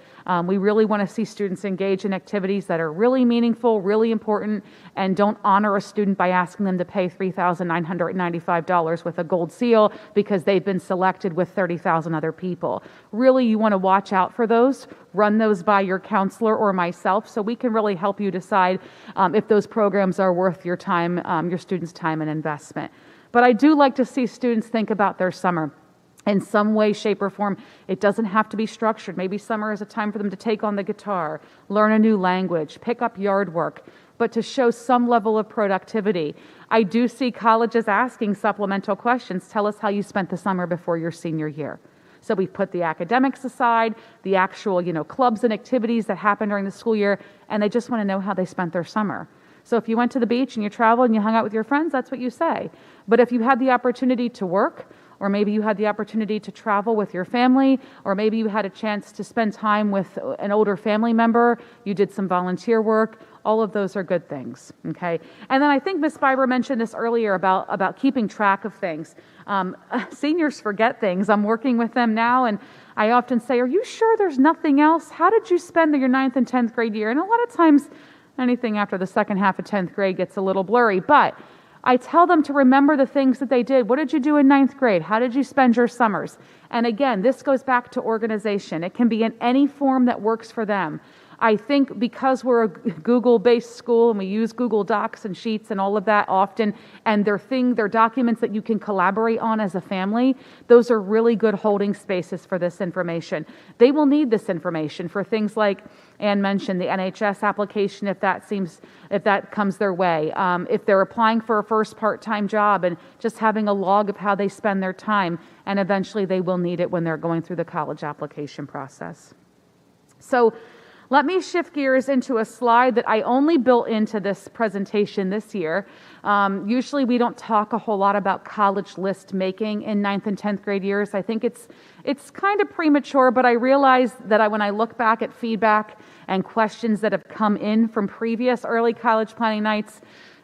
B: We really want to see students engage in activities that are really meaningful, really important, and don't honor a student by asking them to pay $3,995 with a gold seal because they've been selected with 30,000 other people. Really, you want to watch out for those, run those by your counselor or myself so we can really help you decide if those programs are worth your time, your students' time and investment. But I do like to see students think about their summer in some way, shape, or form. It doesn't have to be structured. Maybe summer is a time for them to take on the guitar, learn a new language, pick up yard work, but to show some level of productivity. I do see colleges asking supplemental questions. Tell us how you spent the summer before your senior year. So we've put the academics aside, the actual, clubs and activities that happen during the school year, and they just want to know how they spent their summer. So if you went to the beach and you traveled and you hung out with your friends, that's what you say. But if you had the opportunity to work, or maybe you had the opportunity to travel with your family, or maybe you had a chance to spend time with an older family member, you did some volunteer work, all of those are good things, okay? And then I think Ms. Biber mentioned this earlier about keeping track of things. Seniors forget things. I'm working with them now, and I often say, are you sure there's nothing else? How did you spend your 9th and 10th grade year? And a lot of times, anything after the second half of 10th grade gets a little blurry, but I tell them to remember the things that they did. What did you do in 9th grade? How did you spend your summers? And again, this goes back to organization. It can be in any form that works for them. I think because we're a Google-based school and we use Google Docs and Sheets and all of that often, and they're documents that you can collaborate on as a family, those are really good holding spaces for this information. They will need this information for things like Ann mentioned, the NHS application, if that comes their way. If they're applying for a first part-time job and just having a log of how they spend their time, and eventually they will need it when they're going through the college application process. So let me shift gears into a slide that I only built into this presentation this year. Usually we don't talk a whole lot about college list making in 9th and 10th grade years. I think it's kind of premature, but I realize that when I look back at feedback and questions that have come in from previous early college planning nights,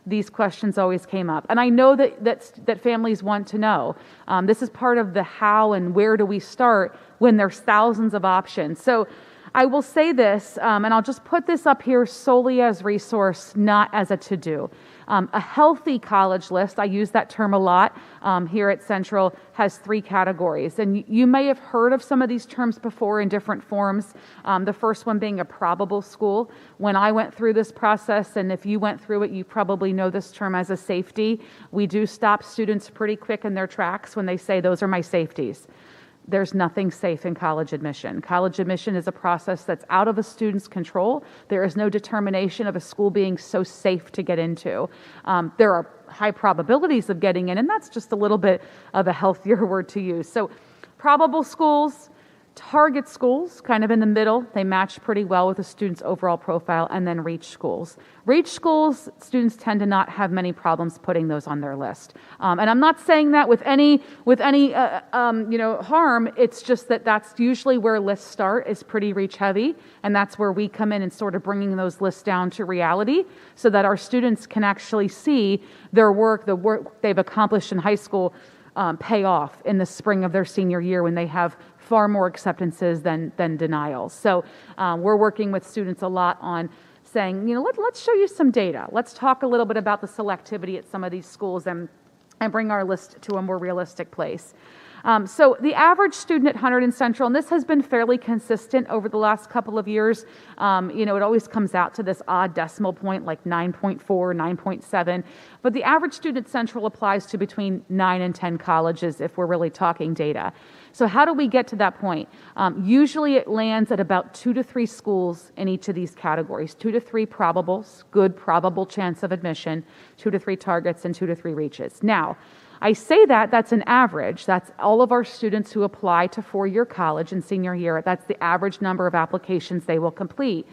B: these questions always came up. And I know that families want to know. This is part of the how and where do we start when there's thousands of options. So I will say this, and I'll just put this up here solely as resource, not as a to-do. A healthy college list, I use that term a lot here at Central, has 3 categories. And you may have heard of some of these terms before in different forms. The first one being a probable school. When I went through this process, and if you went through it, you probably know this term as a safety. We do stop students pretty quick in their tracks when they say, those are my safeties. There's nothing safe in college admission. College admission is a process that's out of a student's control. There is no determination of a school being so safe to get into. There are high probabilities of getting in, and that's just a little bit of a healthier word to use. So probable schools, target schools, kind of in the middle, they match pretty well with a student's overall profile, and then reach schools. Reach schools, students tend to not have many problems putting those on their list. And I'm not saying that with any harm. It's just that's usually where lists start, is pretty reach heavy, and that's where we come in and sort of bringing those lists down to reality so that our students can actually see the work they've accomplished in high school pay off in the spring of their senior year when they have far more acceptances than denials. So we're working with students a lot on saying, let's show you some data. Let's talk a little bit about the selectivity at some of these schools and bring our list to a more realistic place. So the average student at Hunterdon Central, and this has been fairly consistent over the last couple of years, it always comes out to this odd decimal point like 9.4, 9.7, but the average student at Central applies to between 9 and 10 colleges if we're really talking data. So how do we get to that point? Usually it lands at about 2 to 3 schools in each of these categories, 2 to 3 probables, good probable chance of admission, 2 to 3 targets, and 2 to 3 reaches. Now, I say that's an average. That's all of our students who apply to 4-year college in senior year. That's the average number of applications they will complete.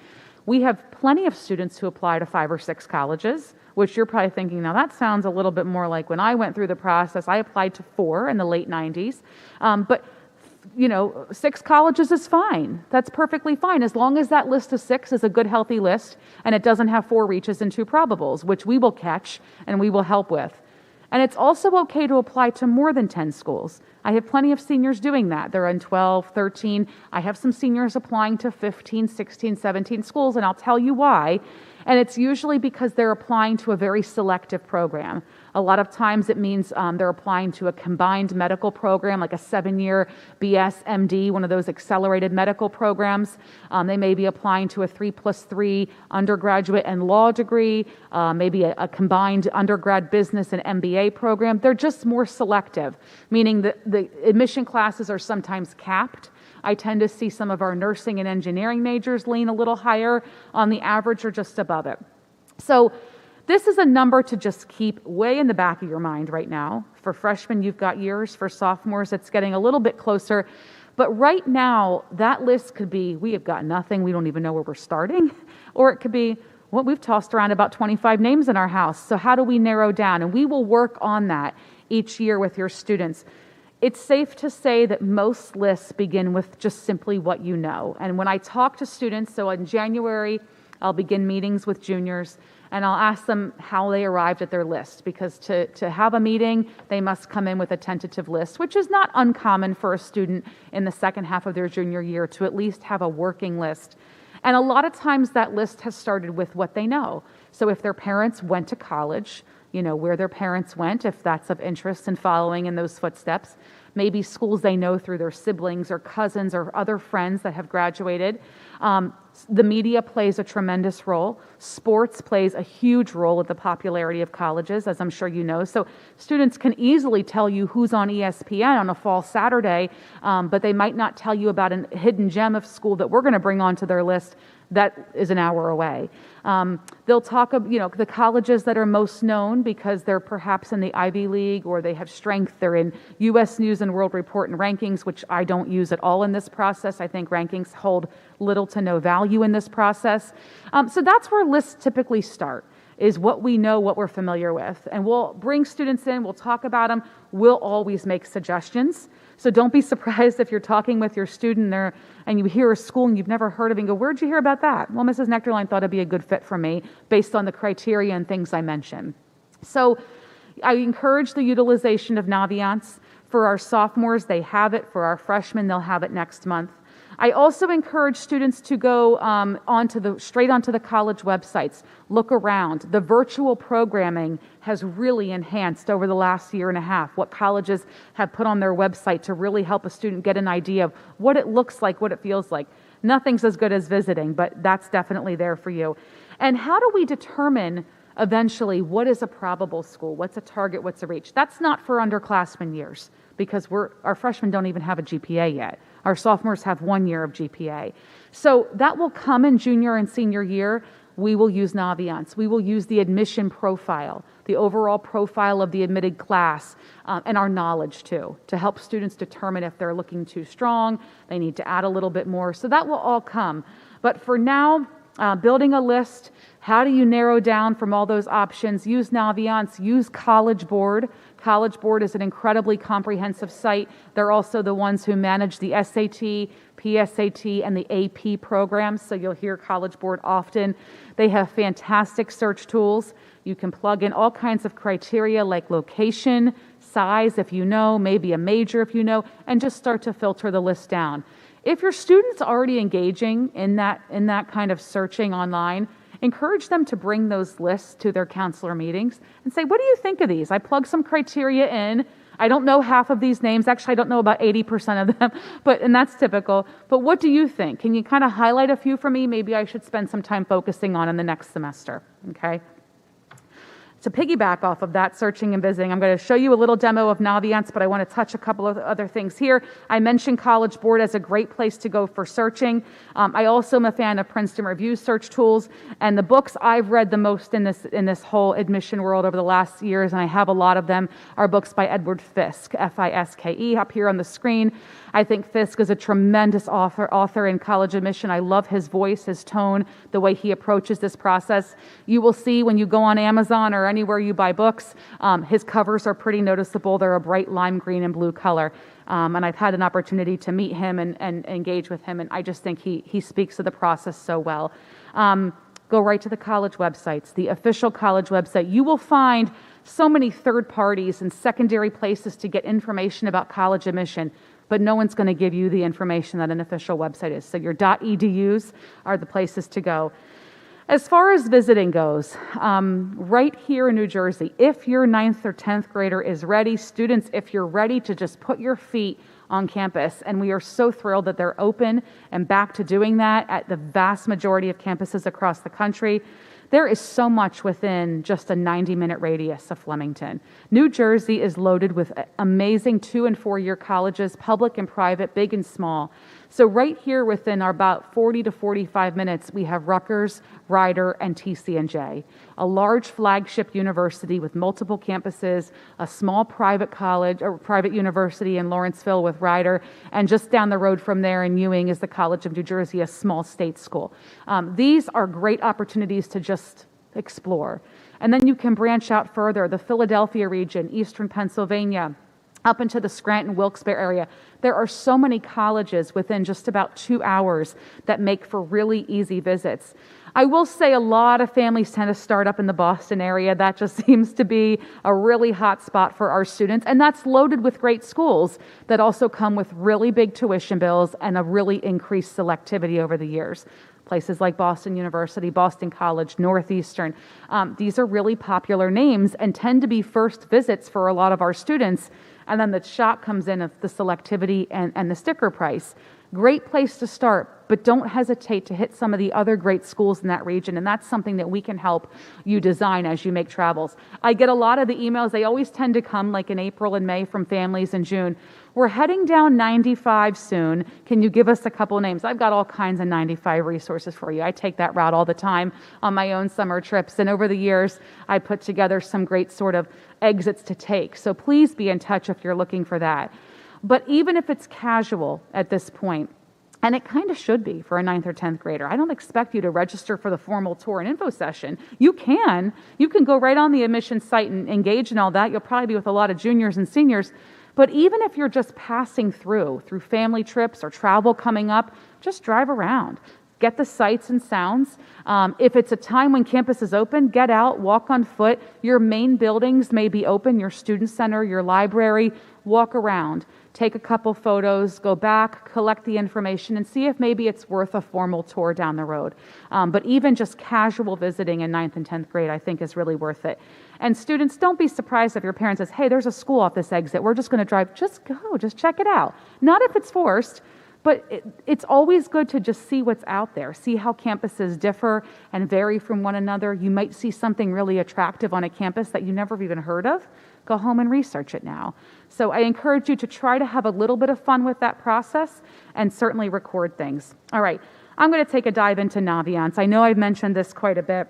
B: We have plenty of students who apply to 5 or 6 colleges, which you're probably thinking, now that sounds a little bit more like when I went through the process. I applied to 4 in the late 90s. But 6 colleges is fine. That's perfectly fine, as long as that list of 6 is a good, healthy list and it doesn't have 4 reaches and 2 probables, which we will catch and we will help with. And it's also okay to apply to more than 10 schools. I have plenty of seniors doing that. They're in 12, 13. I have some seniors applying to 15, 16, 17 schools, and I'll tell you why. And it's usually because they're applying to a very selective program. A lot of times it means they're applying to a combined medical program, like a 7-year BS, MD, one of those accelerated medical programs. They may be applying to a 3+3 undergraduate and law degree, maybe a combined undergrad business and MBA program. They're just more selective, meaning that the admission classes are sometimes capped. I tend to see some of our nursing and engineering majors lean a little higher on the average or just above it. So this is a number to just keep way in the back of your mind right now. For freshmen, you've got years. For sophomores, it's getting a little bit closer. But right now, that list could be, we have got nothing, we don't even know where we're starting. Or it could be, well, we've tossed around about 25 names in our house. So how do we narrow down? And we will work on that each year with your students. It's safe to say that most lists begin with just simply what you know. And when I talk to students, so in January, I'll begin meetings with juniors, and I'll ask them how they arrived at their list, because to have a meeting, they must come in with a tentative list, which is not uncommon for a student in the second half of their junior year to at least have a working list. And a lot of times that list has started with what they know. So if their parents went to college, you know, where their parents went, if that's of interest in following in those footsteps. Maybe schools they know through their siblings or cousins or other friends that have graduated. The media plays a tremendous role. Sports plays a huge role with the popularity of colleges, as I'm sure you know. So students can easily tell you who's on ESPN on a fall Saturday, but they might not tell you about a hidden gem of school that we're going to bring onto their list that is an hour away. They'll talk of, you know, the colleges that are most known because they're perhaps in the Ivy League or they have strength. They're in U.S. News and World Report and rankings, which I don't use at all in this process. I think rankings hold little to no value in this process. So that's where lists typically start, is what we know, what we're familiar with. And we'll bring students in, we'll talk about them, we'll always make suggestions. So don't be surprised if you're talking with your student there and you hear a school and you've never heard of it and go, where'd you hear about that? Well, Mrs. Nectarline thought it'd be a good fit for me based on the criteria and things I mentioned. So I encourage the utilization of Naviance. For our sophomores, they have it. For our freshmen, they'll have it next month. I also encourage students to go straight onto the college websites, look around. The virtual programming has really enhanced over the last year and a half what colleges have put on their website to really help a student get an idea of what it looks like, what it feels like. Nothing's as good as visiting, but that's definitely there for you. And how do we determine eventually what is a probable school? What's a target? What's a reach? That's not for underclassmen years, because our freshmen don't even have a GPA yet. Our sophomores have 1 year of GPA. So that will come in junior and senior year. We will use Naviance. We will use the admission profile, the overall profile of the admitted class, and our knowledge too, to help students determine if they're looking too strong, they need to add a little bit more. So that will all come. But for now, building a list, how do you narrow down from all those options? Use Naviance, use College Board. College Board is an incredibly comprehensive site. They're also the ones who manage the SAT, PSAT, and the AP programs, so you'll hear College Board often. They have fantastic search tools. You can plug in all kinds of criteria like location, size if you know, maybe a major if you know, and just start to filter the list down. If your student's already engaging in that kind of searching online, encourage them to bring those lists to their counselor meetings and say, what do you think of these? I plug some criteria in. I don't know half of these names. Actually, I don't know about 80% of them, and that's typical. But what do you think? Can you kind of highlight a few for me? Maybe I should spend some time focusing on in the next semester, okay? To piggyback off of that searching and visiting, I'm going to show you a little demo of Naviance, but I want to touch a couple of other things here. I mentioned College Board as a great place to go for searching. I also am a fan of Princeton Review search tools, and the books I've read the most in this whole admission world over the last years, and I have a lot of them, are books by Edward Fiske, F-I-S-K-E, up here on the screen. I think Fiske is a tremendous author in college admission. I love his voice, his tone, the way he approaches this process. You will see when you go on Amazon or anywhere you buy books, his covers are pretty noticeable. They're a bright lime green and blue color. And I've had an opportunity to meet him and engage with him, and I just think he speaks to the process so well. go right to the college websites, the official college website. You will find so many third parties and secondary places to get information about college admission, but no one's going to give you the information that an official website is. So your .edus are the places to go. As far as visiting goes, right here in New Jersey, if your 9th or 10th grader is ready, students, if you're ready to just put your feet on campus, and we are so thrilled that they're open and back to doing that at the vast majority of campuses across the country. There is so much within just a 90-minute radius of Flemington. New Jersey is loaded with amazing 2- and 4-year colleges, public and private, big and small. So right here within our about 40 to 45 minutes, we have Rutgers, Rider, and TCNJ, a large flagship university with multiple campuses, a small private college or private university in Lawrenceville with Rider, and just down the road from there in Ewing is the College of New Jersey, a small state school. These are great opportunities to just explore. And then you can branch out further, the Philadelphia region, Eastern Pennsylvania, up into the Scranton-Wilkes-Barre area. There are so many colleges within just about 2 hours that make for really easy visits. I will say a lot of families tend to start up in the Boston area. That just seems to be a really hot spot for our students, and that's loaded with great schools that also come with really big tuition bills and a really increased selectivity over the years. Places like Boston University, Boston College, Northeastern. These are really popular names and tend to be first visits for a lot of our students. And then the shock comes in of the selectivity and the sticker price. Great place to start, but don't hesitate to hit some of the other great schools in that region, and that's something that we can help you design as you make travels. I get a lot of the emails, they always tend to come like in April and May from families in June. We're heading down 95 soon. Can you give us a couple names? I've got all kinds of 95 resources for you. I take that route all the time on my own summer trips, and over the years, I put together some great sort of exits to take. So please be in touch if you're looking for that. But even if it's casual at this point, and it kind of should be for a 9th or 10th grader, I don't expect you to register for the formal tour and info session. You can go right on the admissions site and engage in all that. You'll probably be with a lot of juniors and seniors. But even if you're just passing through family trips or travel coming up, just drive around. Get the sights and sounds. If it's a time when campus is open, get out, walk on foot. Your main buildings may be open, your student center, your library. Walk around, take a couple photos, go back, collect the information, and see if maybe it's worth a formal tour down the road. But even just casual visiting in 9th and 10th grade, I think is really worth it. And students, don't be surprised if your parent says, hey, there's a school off this exit. We're just going to drive. Just go. Just check it out. Not if it's forced, but it's always good to just see what's out there, see how campuses differ and vary from one another. You might see something really attractive on a campus that you never even heard of. Go home and research it now. So I encourage you to try to have a little bit of fun with that process and certainly record things. All right, I'm going to take a dive into Naviance. I know I've mentioned this quite a bit.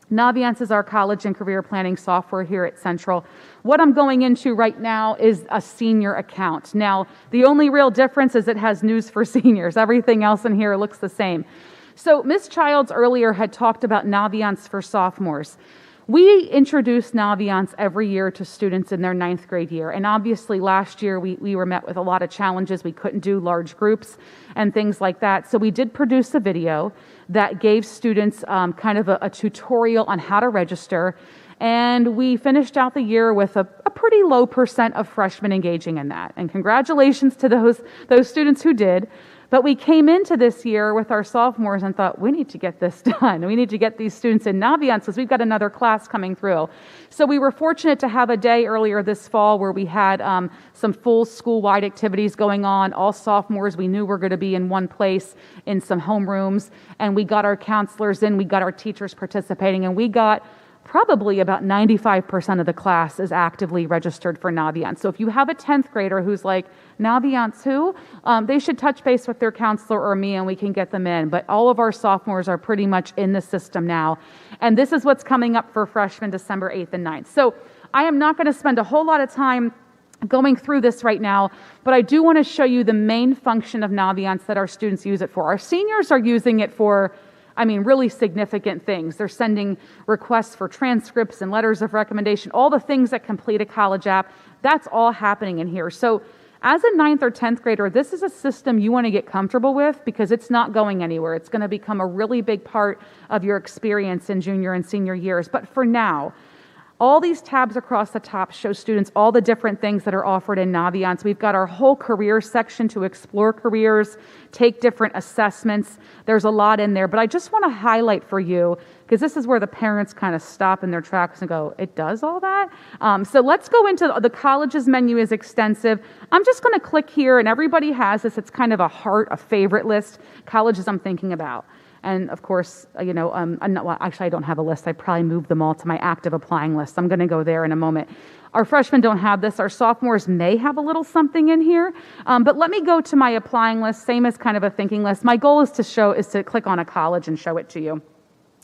B: Naviance is our college and career planning software here at Central. What I'm going into right now is a senior account. Now, the only real difference is it has news for seniors. Everything else in here looks the same. So Ms. Childs earlier had talked about Naviance for sophomores. We introduce Naviance every year to students in their 9th grade year. And obviously last year we were met with a lot of challenges. We couldn't do large groups and things like that. So we did produce a video that gave students kind of a tutorial on how to register. And we finished out the year with a pretty low percent of freshmen engaging in that. And congratulations to those students who did. But we came into this year with our sophomores and thought, we need to get this done. We need to get these students in Naviance because we've got another class coming through. So we were fortunate to have a day earlier this fall where we had some full school-wide activities going on. All sophomores we knew were going to be in one place in some homerooms. And we got our counselors in, we got our teachers participating, and we got probably about 95% of the class is actively registered for Naviance. So if you have a 10th grader who's like, Naviance who? They should touch base with their counselor or me and we can get them in. But all of our sophomores are pretty much in the system now. And this is what's coming up for freshmen December 8th and 9th. So I am not going to spend a whole lot of time going through this right now, but I do want to show you the main function of Naviance that our students use it for. Our seniors are using it for really significant things. They're sending requests for transcripts and letters of recommendation, all the things that complete a college app. That's all happening in here. So As a 9th or 10th grader, this is a system you want to get comfortable with because it's not going anywhere. It's going to become a really big part of your experience in junior and senior years. But for now, all these tabs across the top show students all the different things that are offered in Naviance. We've got our whole career section to explore careers, take different assessments. There's a lot in there, but I just want to highlight for you, because this is where the parents kind of stop in their tracks and go, it does all that? So let's go into the college's menu is extensive. I'm just going to click here, and everybody has this. It's kind of a favorite list, colleges I'm thinking about. And of course, actually I don't have a list. I probably moved them all to my active applying list. I'm going to go there in a moment. Our freshmen don't have this. Our sophomores may have a little something in here. But let me go to my applying list, same as kind of a thinking list. My goal is to click on a college and show it to you.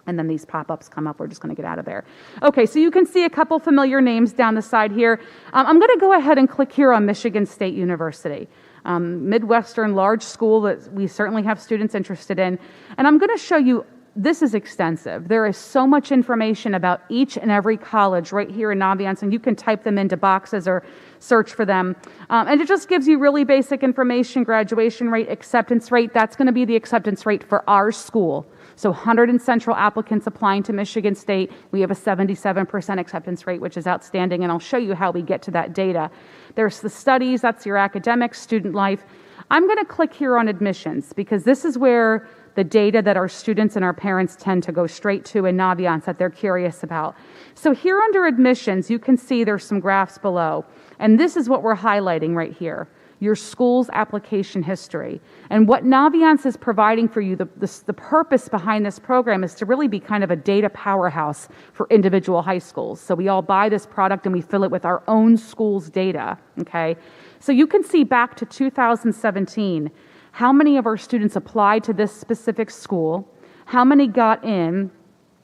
B: And then these pop-ups come up. We're just going to get out of there. Okay, so you can see a couple familiar names down the side here. I'm going to go ahead and click here on Michigan State University. Midwestern large school that we certainly have students interested in. And I'm going to show you, this is extensive. There is so much information about each and every college right here in Naviance, and you can type them into boxes or search for them. And it just gives you really basic information, graduation rate, acceptance rate. That's going to be the acceptance rate for our school. So Hunterdon Central applicants applying to Michigan State, we have a 77% acceptance rate, which is outstanding, and I'll show you how we get to that data. There's the studies, that's your academics, student life. I'm going to click here on admissions because this is where the data that our students and our parents tend to go straight to in Naviance that they're curious about. So here under admissions, you can see there's some graphs below, and this is what we're highlighting right here. Your school's application history. And what Naviance is providing for you, the purpose behind this program is to really be kind of a data powerhouse for individual high schools. So we all buy this product and we fill it with our own school's data, okay? So you can see back to 2017, how many of our students applied to this specific school, how many got in,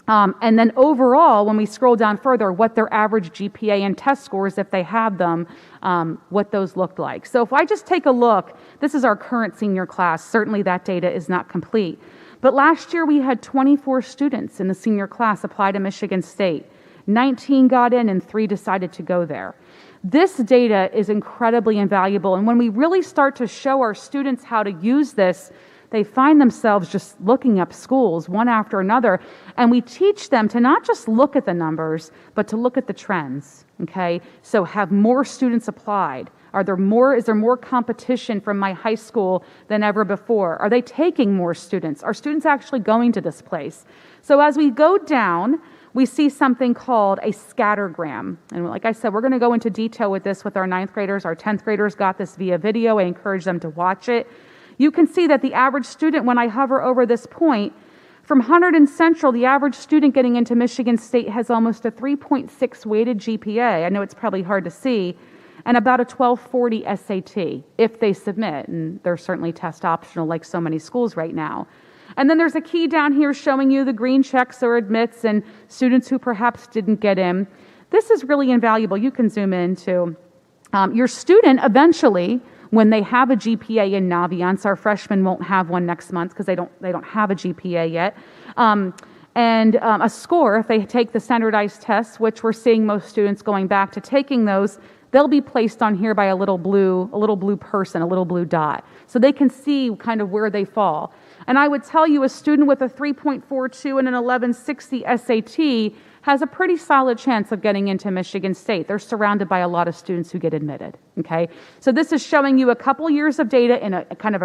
B: and then overall, when we scroll down further, what their average GPA and test scores, if they have them, what those looked like. So if I just take a look, this is our current senior class. Certainly that data is not complete. But last year we had 24 students in the senior class apply to Michigan State. 19 got in and 3 decided to go there. This data is incredibly invaluable. And when we really start to show our students how to use this, they find themselves just looking up schools one after another, and we teach them to not just look at the numbers, but to look at the trends, okay? So have more students applied? Is there more competition from my high school than ever before? Are they taking more students? Are students actually going to this place? So as we go down, we see something called a scattergram. And like I said, we're going to go into detail with this with our 9th graders. Our 10th graders got this via video. I encourage them to watch it. You can see that the average student, when I hover over this point, from Hunterdon Central, the average student getting into Michigan State has almost a 3.6 weighted GPA. I know it's probably hard to see, and about a 1240 SAT if they submit. And they're certainly test optional like so many schools right now. And then there's a key down here showing you the green checks or admits and students who perhaps didn't get in. This is really invaluable. You can zoom in too. Your student eventually, when they have a GPA in Naviance, our freshmen won't have one next month because they don't have a GPA yet. And a score, if they take the standardized tests, which we're seeing most students going back to taking those, they'll be placed on here by a little blue person, a little blue dot. So they can see kind of where they fall. And I would tell you a student with a 3.42 and an 1160 SAT has a pretty solid chance of getting into Michigan State. They're surrounded by a lot of students who get admitted, okay? So this is showing you a couple years of data in a kind of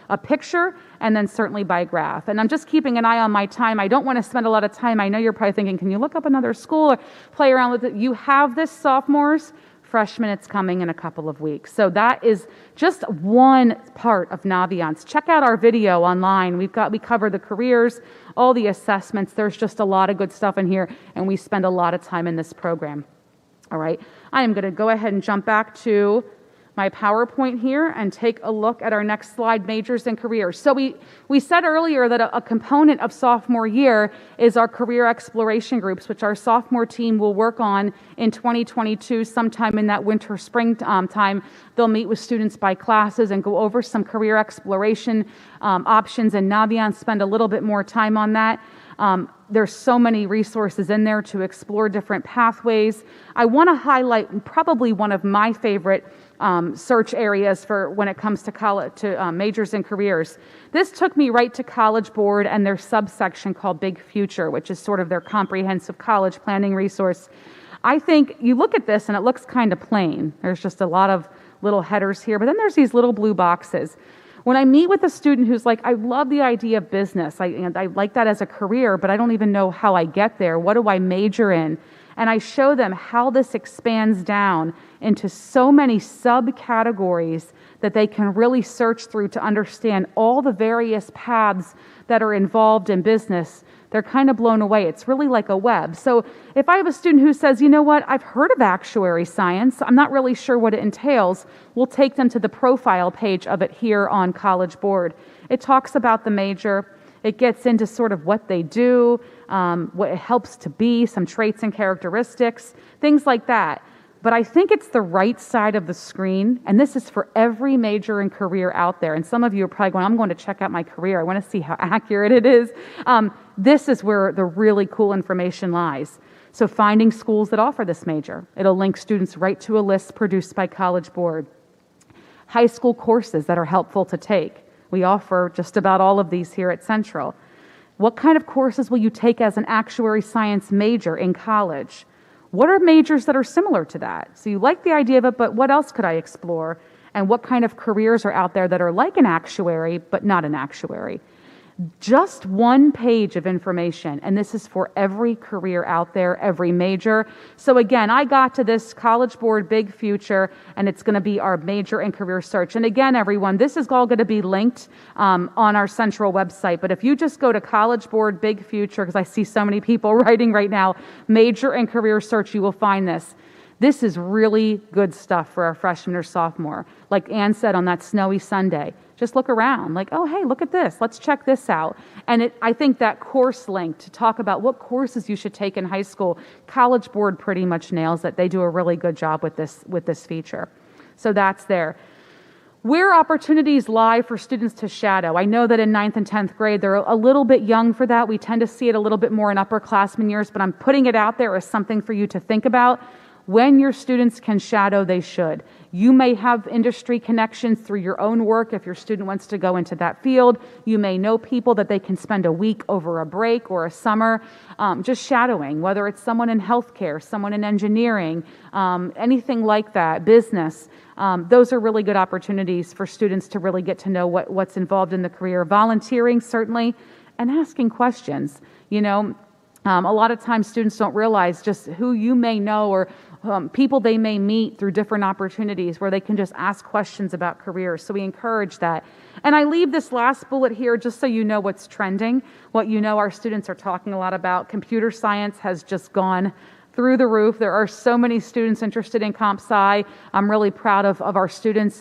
B: a picture, and then certainly by graph. And I'm just keeping an eye on my time. I don't want to spend a lot of time. I know you're probably thinking, can you look up another school or play around with it? You have this, sophomores. Freshmen, it's coming in a couple of weeks. So that is just one part of Naviance. Check out our video online. We cover the careers, all the assessments. There's just a lot of good stuff in here, and we spend a lot of time in this program. All right, I am going to go ahead and jump back to my PowerPoint here and take a look at our next slide, majors and careers. So we said earlier that a component of sophomore year is our career exploration groups, which our sophomore team will work on in 2022, sometime in that winter, spring time. They'll meet with students by classes and go over some career exploration options, and Naviance spend a little bit more time on that. There's so many resources in there to explore different pathways. I want to highlight probably one of my favorite search areas for when it comes to college, to majors and careers. This took me right to College Board and their subsection called Big Future, which is sort of their comprehensive college planning resource. I think you look at this and it looks kind of plain. There's just a lot of little headers here, but then there's these little blue boxes. When I meet with a student who's like, I love the idea of business, I like that as a career, but I don't even know how I get there. What do I major in? And I show them how this expands down into so many subcategories that they can really search through to understand all the various paths that are involved in business. They're kind of blown away. It's really like a web. So if I have a student who says, you know what, I've heard of actuary science, I'm not really sure what it entails, we'll take them to the profile page of it here on College Board. It talks about the major. It gets into sort of what they do, what it helps to be, some traits and characteristics, things like that. But I think it's the right side of the screen, and this is for every major and career out there. And some of you are probably going, I'm going to check out my career. I want to see how accurate it is. This is where the really cool information lies. So finding schools that offer this major. It'll link students right to a list produced by College Board. High school courses that are helpful to take. We offer just about all of these here at Central. What kind of courses will you take as an actuary science major in college? What are majors that are similar to that? So you like the idea of it, but what else could I explore? And what kind of careers are out there that are like an actuary, but not an actuary? Just one page of information, and this is for every career out there, every major. So again, I got to this College Board Big Future, and it's going to be our major and career search. And again, everyone, this is all going to be linked on our Central website. But if you just go to College Board Big Future, because I see so many people writing right now, major and career search, you will find this. This is really good stuff for a freshman or sophomore. Like Ann said on that snowy Sunday, just look around like, oh, hey, look at this. Let's check this out. And I think that course link to talk about what courses you should take in high school, College Board pretty much nails it. They do a really good job with this feature. So that's there. Where opportunities lie for students to shadow. I know that in 9th and 10th grade, they're a little bit young for that. We tend to see it a little bit more in upperclassmen years, but I'm putting it out there as something for you to think about. When your students can shadow, they should. You may have industry connections through your own work if your student wants to go into that field. You may know people that they can spend a week over a break or a summer just shadowing, whether it's someone in healthcare, someone in engineering, anything like that, business. Those are really good opportunities for students to really get to know what's involved in the career. Volunteering, certainly, and asking questions. You know, a lot of times students don't realize just who you may know or people they may meet through different opportunities where they can just ask questions about careers. So we encourage that. And I leave this last bullet here just so you know what's trending, what you know our students are talking a lot about. Computer science has just gone through the roof. There are so many students interested in comp sci. I'm really proud of our students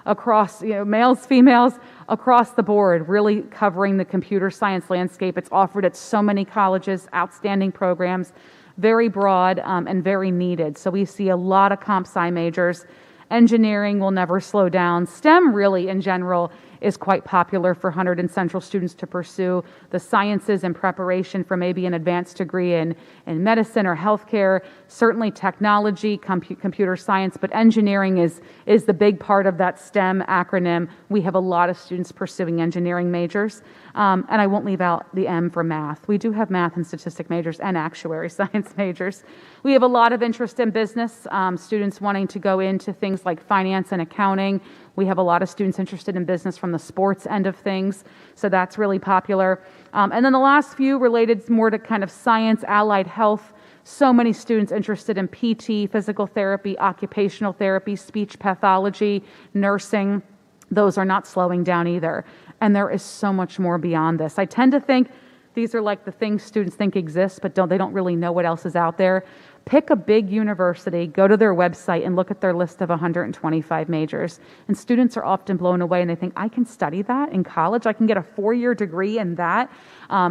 B: across, males, females, across the board, really covering the computer science landscape. It's offered at so many colleges, outstanding programs, very broad and very needed. So we see a lot of comp sci majors. Engineering will never slow down. STEM really in general is quite popular for Hunterdon Central students to pursue. The sciences in preparation for maybe an advanced degree in medicine or healthcare, certainly technology, computer science, but engineering is the big part of that STEM acronym. We have a lot of students pursuing engineering majors. And I won't leave out the M for math. We do have math and statistic majors and actuary science majors. We have a lot of interest in business, students wanting to go into things like finance and accounting. We have a lot of students interested in business from the sports end of things, so that's really popular. And then the last few related more to kind of science, allied health. So many students interested in PT, physical therapy, occupational therapy, speech pathology, nursing. Those are not slowing down either. And there is so much more beyond this. I tend to think these are like the things students think exist, but they don't really know what else is out there. Pick a big university, go to their website and look at their list of 125 majors. And students are often blown away and they think, I can study that in college? I can get a 4-year degree in that?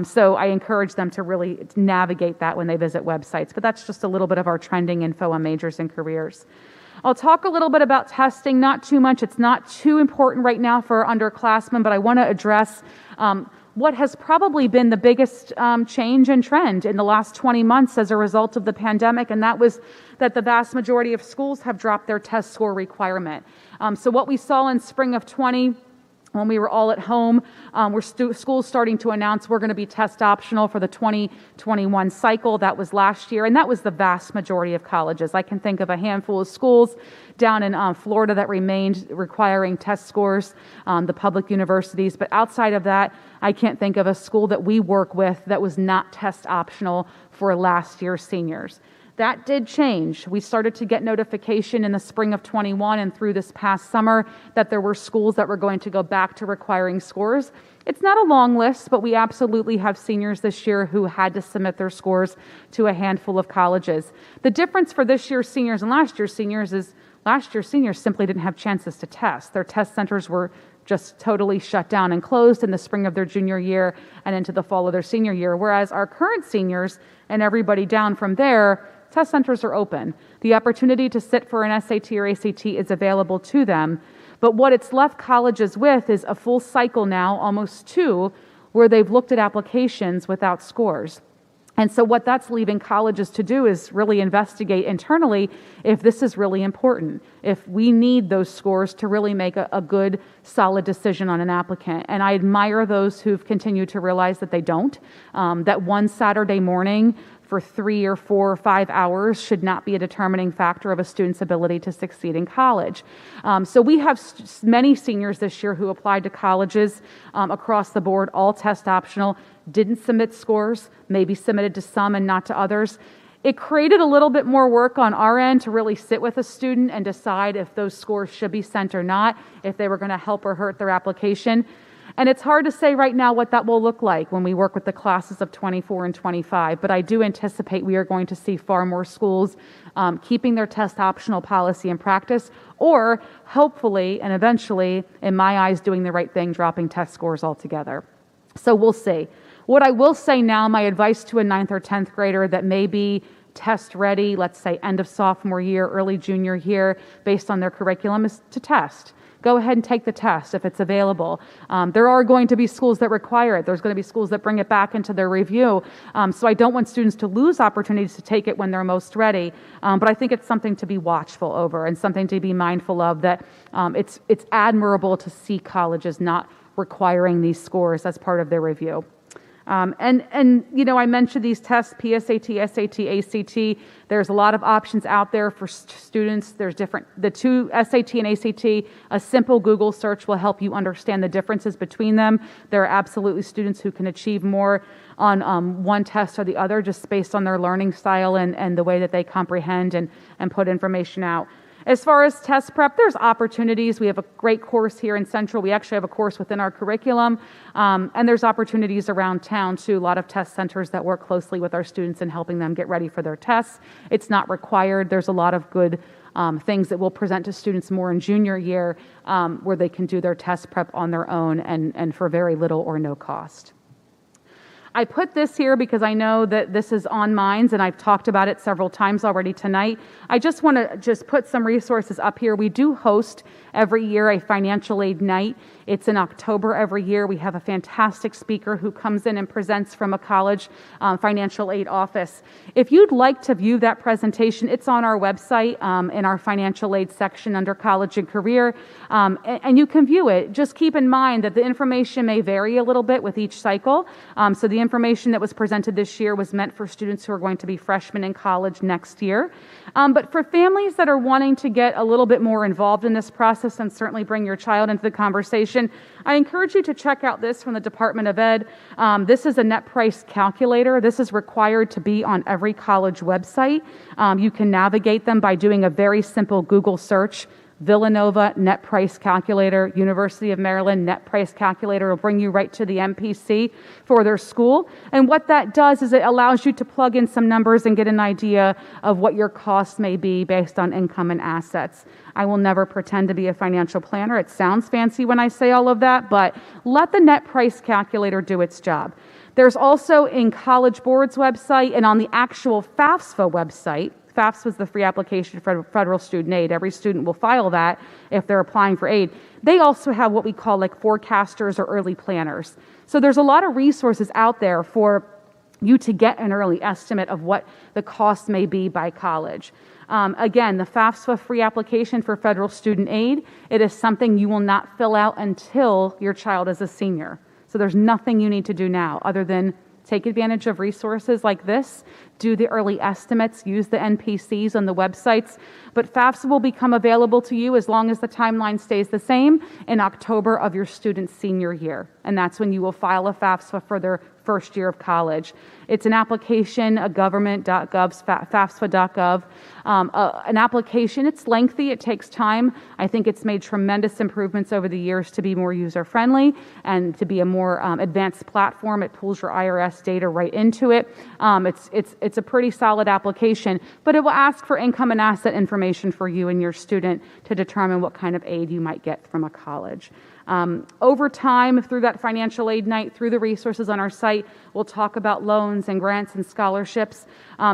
B: So I encourage them to really navigate that when they visit websites. But that's just a little bit of our trending info on majors and careers. I'll talk a little bit about testing, not too much. It's not too important right now for underclassmen, but I want to address what has probably been the biggest change and trend in the last 20 months as a result of the pandemic, and that was that the vast majority of schools have dropped their test score requirement. So what we saw in spring of 20, when we were all at home, schools starting to announce we're going to be test optional for the 2021 cycle. That was last year, and that was the vast majority of colleges. I can think of a handful of schools down in Florida that remained requiring test scores, the public universities. But outside of that, I can't think of a school that we work with that was not test optional for last year's seniors. That did change. We started to get notification in the spring of 21 and through this past summer that there were schools that were going to go back to requiring scores. It's not a long list, but we absolutely have seniors this year who had to submit their scores to a handful of colleges. The difference for this year's seniors and last year's seniors is last year's seniors simply didn't have chances to test. Their test centers were just totally shut down and closed in the spring of their junior year and into the fall of their senior year, whereas our current seniors and everybody down from there, test centers are open. The opportunity to sit for an SAT or ACT is available to them. But what it's left colleges with is a full cycle now, almost two, where they've looked at applications without scores. And so what that's leaving colleges to do is really investigate internally if this is really important, if we need those scores to really make a good, solid decision on an applicant. And I admire those who've continued to realize that they don't, that one Saturday morning for 3 or 4 or 5 hours should not be a determining factor of a student's ability to succeed in college. So we have many seniors this year who applied to colleges across the board, all test optional, didn't submit scores, maybe submitted to some and not to others. It created a little bit more work on our end to really sit with a student and decide if those scores should be sent or not, if they were going to help or hurt their application. And it's hard to say right now what that will look like when we work with the classes of 24 and 25, but I do anticipate we are going to see far more schools keeping their test optional policy in practice, or hopefully and eventually, in my eyes, doing the right thing, dropping test scores altogether. So we'll see. What I will say now, my advice to a 9th or 10th grader that may be test ready, let's say end of sophomore year, early junior year, based on their curriculum, is to test. Go ahead and take the test if it's available. There are going to be schools that require it. There's going to be schools that bring it back into their review. So I don't want students to lose opportunities to take it when they're most ready. But I think it's something to be watchful over and something to be mindful of, that it's admirable to see colleges not requiring these scores as part of their review. And you know, I mentioned these tests, PSAT, SAT, ACT. There's a lot of options out there for students. There's the two, SAT and ACT, a simple Google search will help you understand the differences between them. There are absolutely students who can achieve more on one test or the other just based on their learning style and the way that they comprehend and put information out. As far as test prep, there's opportunities. We have a great course here in Central. We actually have a course within our curriculum, and there's opportunities around town too. A lot of test centers that work closely with our students in helping them get ready for their tests. It's not required. There's a lot of good things that we'll present to students more in junior year where they can do their test prep on their own and for very little or no cost. I put this here because I know that this is on minds and I've talked about it several times already tonight. I just want to put some resources up here. We do host every year a financial aid night. It's in October every year. We have a fantastic speaker who comes in and presents from a college financial aid office. If you'd like to view that presentation, it's on our website in our financial aid section under college and career, and you can view it. Just keep in mind that the information may vary a little bit with each cycle. So the information that was presented this year was meant for students who are going to be freshmen in college next year. But for families that are wanting to get a little bit more involved in this process and certainly bring your child into the conversation, I encourage you to check out this from the Department of Ed. This is a net price calculator. This is required to be on every college website. You can navigate them by doing a very simple Google search. Villanova net price calculator, University of Maryland net price calculator will bring you right to the MPC for their school. And what that does is it allows you to plug in some numbers and get an idea of what your costs may be based on income and assets. I will never pretend to be a financial planner. It sounds fancy when I say all of that, but let the net price calculator do its job. There's also in College Board's website and on the actual FAFSA website, FAFSA is the free application for federal student aid. Every student will file that if they're applying for aid. They also have what we call like forecasters or early planners. So there's a lot of resources out there for you to get an early estimate of what the cost may be by college. Again, the FAFSA free application for federal student aid, it is something you will not fill out until your child is a senior. So there's nothing you need to do now other than take advantage of resources like this, do the early estimates, use the NPCs on the websites. But FAFSA will become available to you as long as the timeline stays the same in October of your student's senior year. And that's when you will file a FAFSA for their first year of college. It's an application, a government.gov, FAFSA.gov. An application, it's lengthy, it takes time. I think it's made tremendous improvements over the years to be more user-friendly and to be a more advanced platform. It pulls your IRS data right into it. It's a pretty solid application, but it will ask for income and asset information for you and your student to determine what kind of aid you might get from a college. Over time, through that financial aid night, through the resources on our site, we'll talk about loans and grants and scholarships.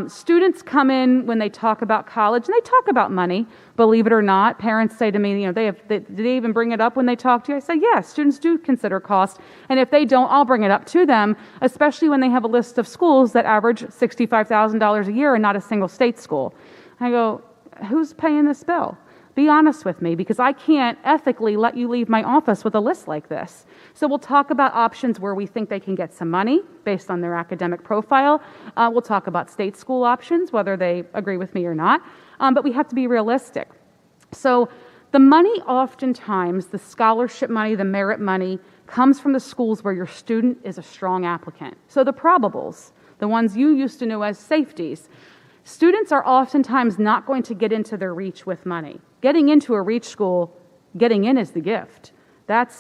B: Students come in when they talk about college, and they talk about money, believe it or not. Parents say to me, do they even bring it up when they talk to you? I say, yes, students do consider cost, and if they don't, I'll bring it up to them, especially when they have a list of schools that average $65,000 a year and not a single state school. I go, who's paying this bill? Be honest with me, because I can't ethically let you leave my office with a list like this. So we'll talk about options where we think they can get some money based on their academic profile. We'll talk about state school options, whether they agree with me or not. But we have to be realistic. So the money oftentimes, the scholarship money, the merit money, comes from the schools where your student is a strong applicant. So the probables, the ones you used to know as safeties, students are oftentimes not going to get into their reach with money. Getting into a reach school, getting in is the gift.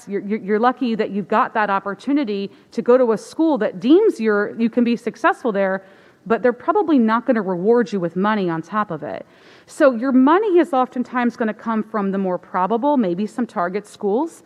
B: You're lucky that you've got that opportunity to go to a school that deems you can be successful there, but they're probably not going to reward you with money on top of it. So your money is oftentimes going to come from the more probable, maybe some target schools.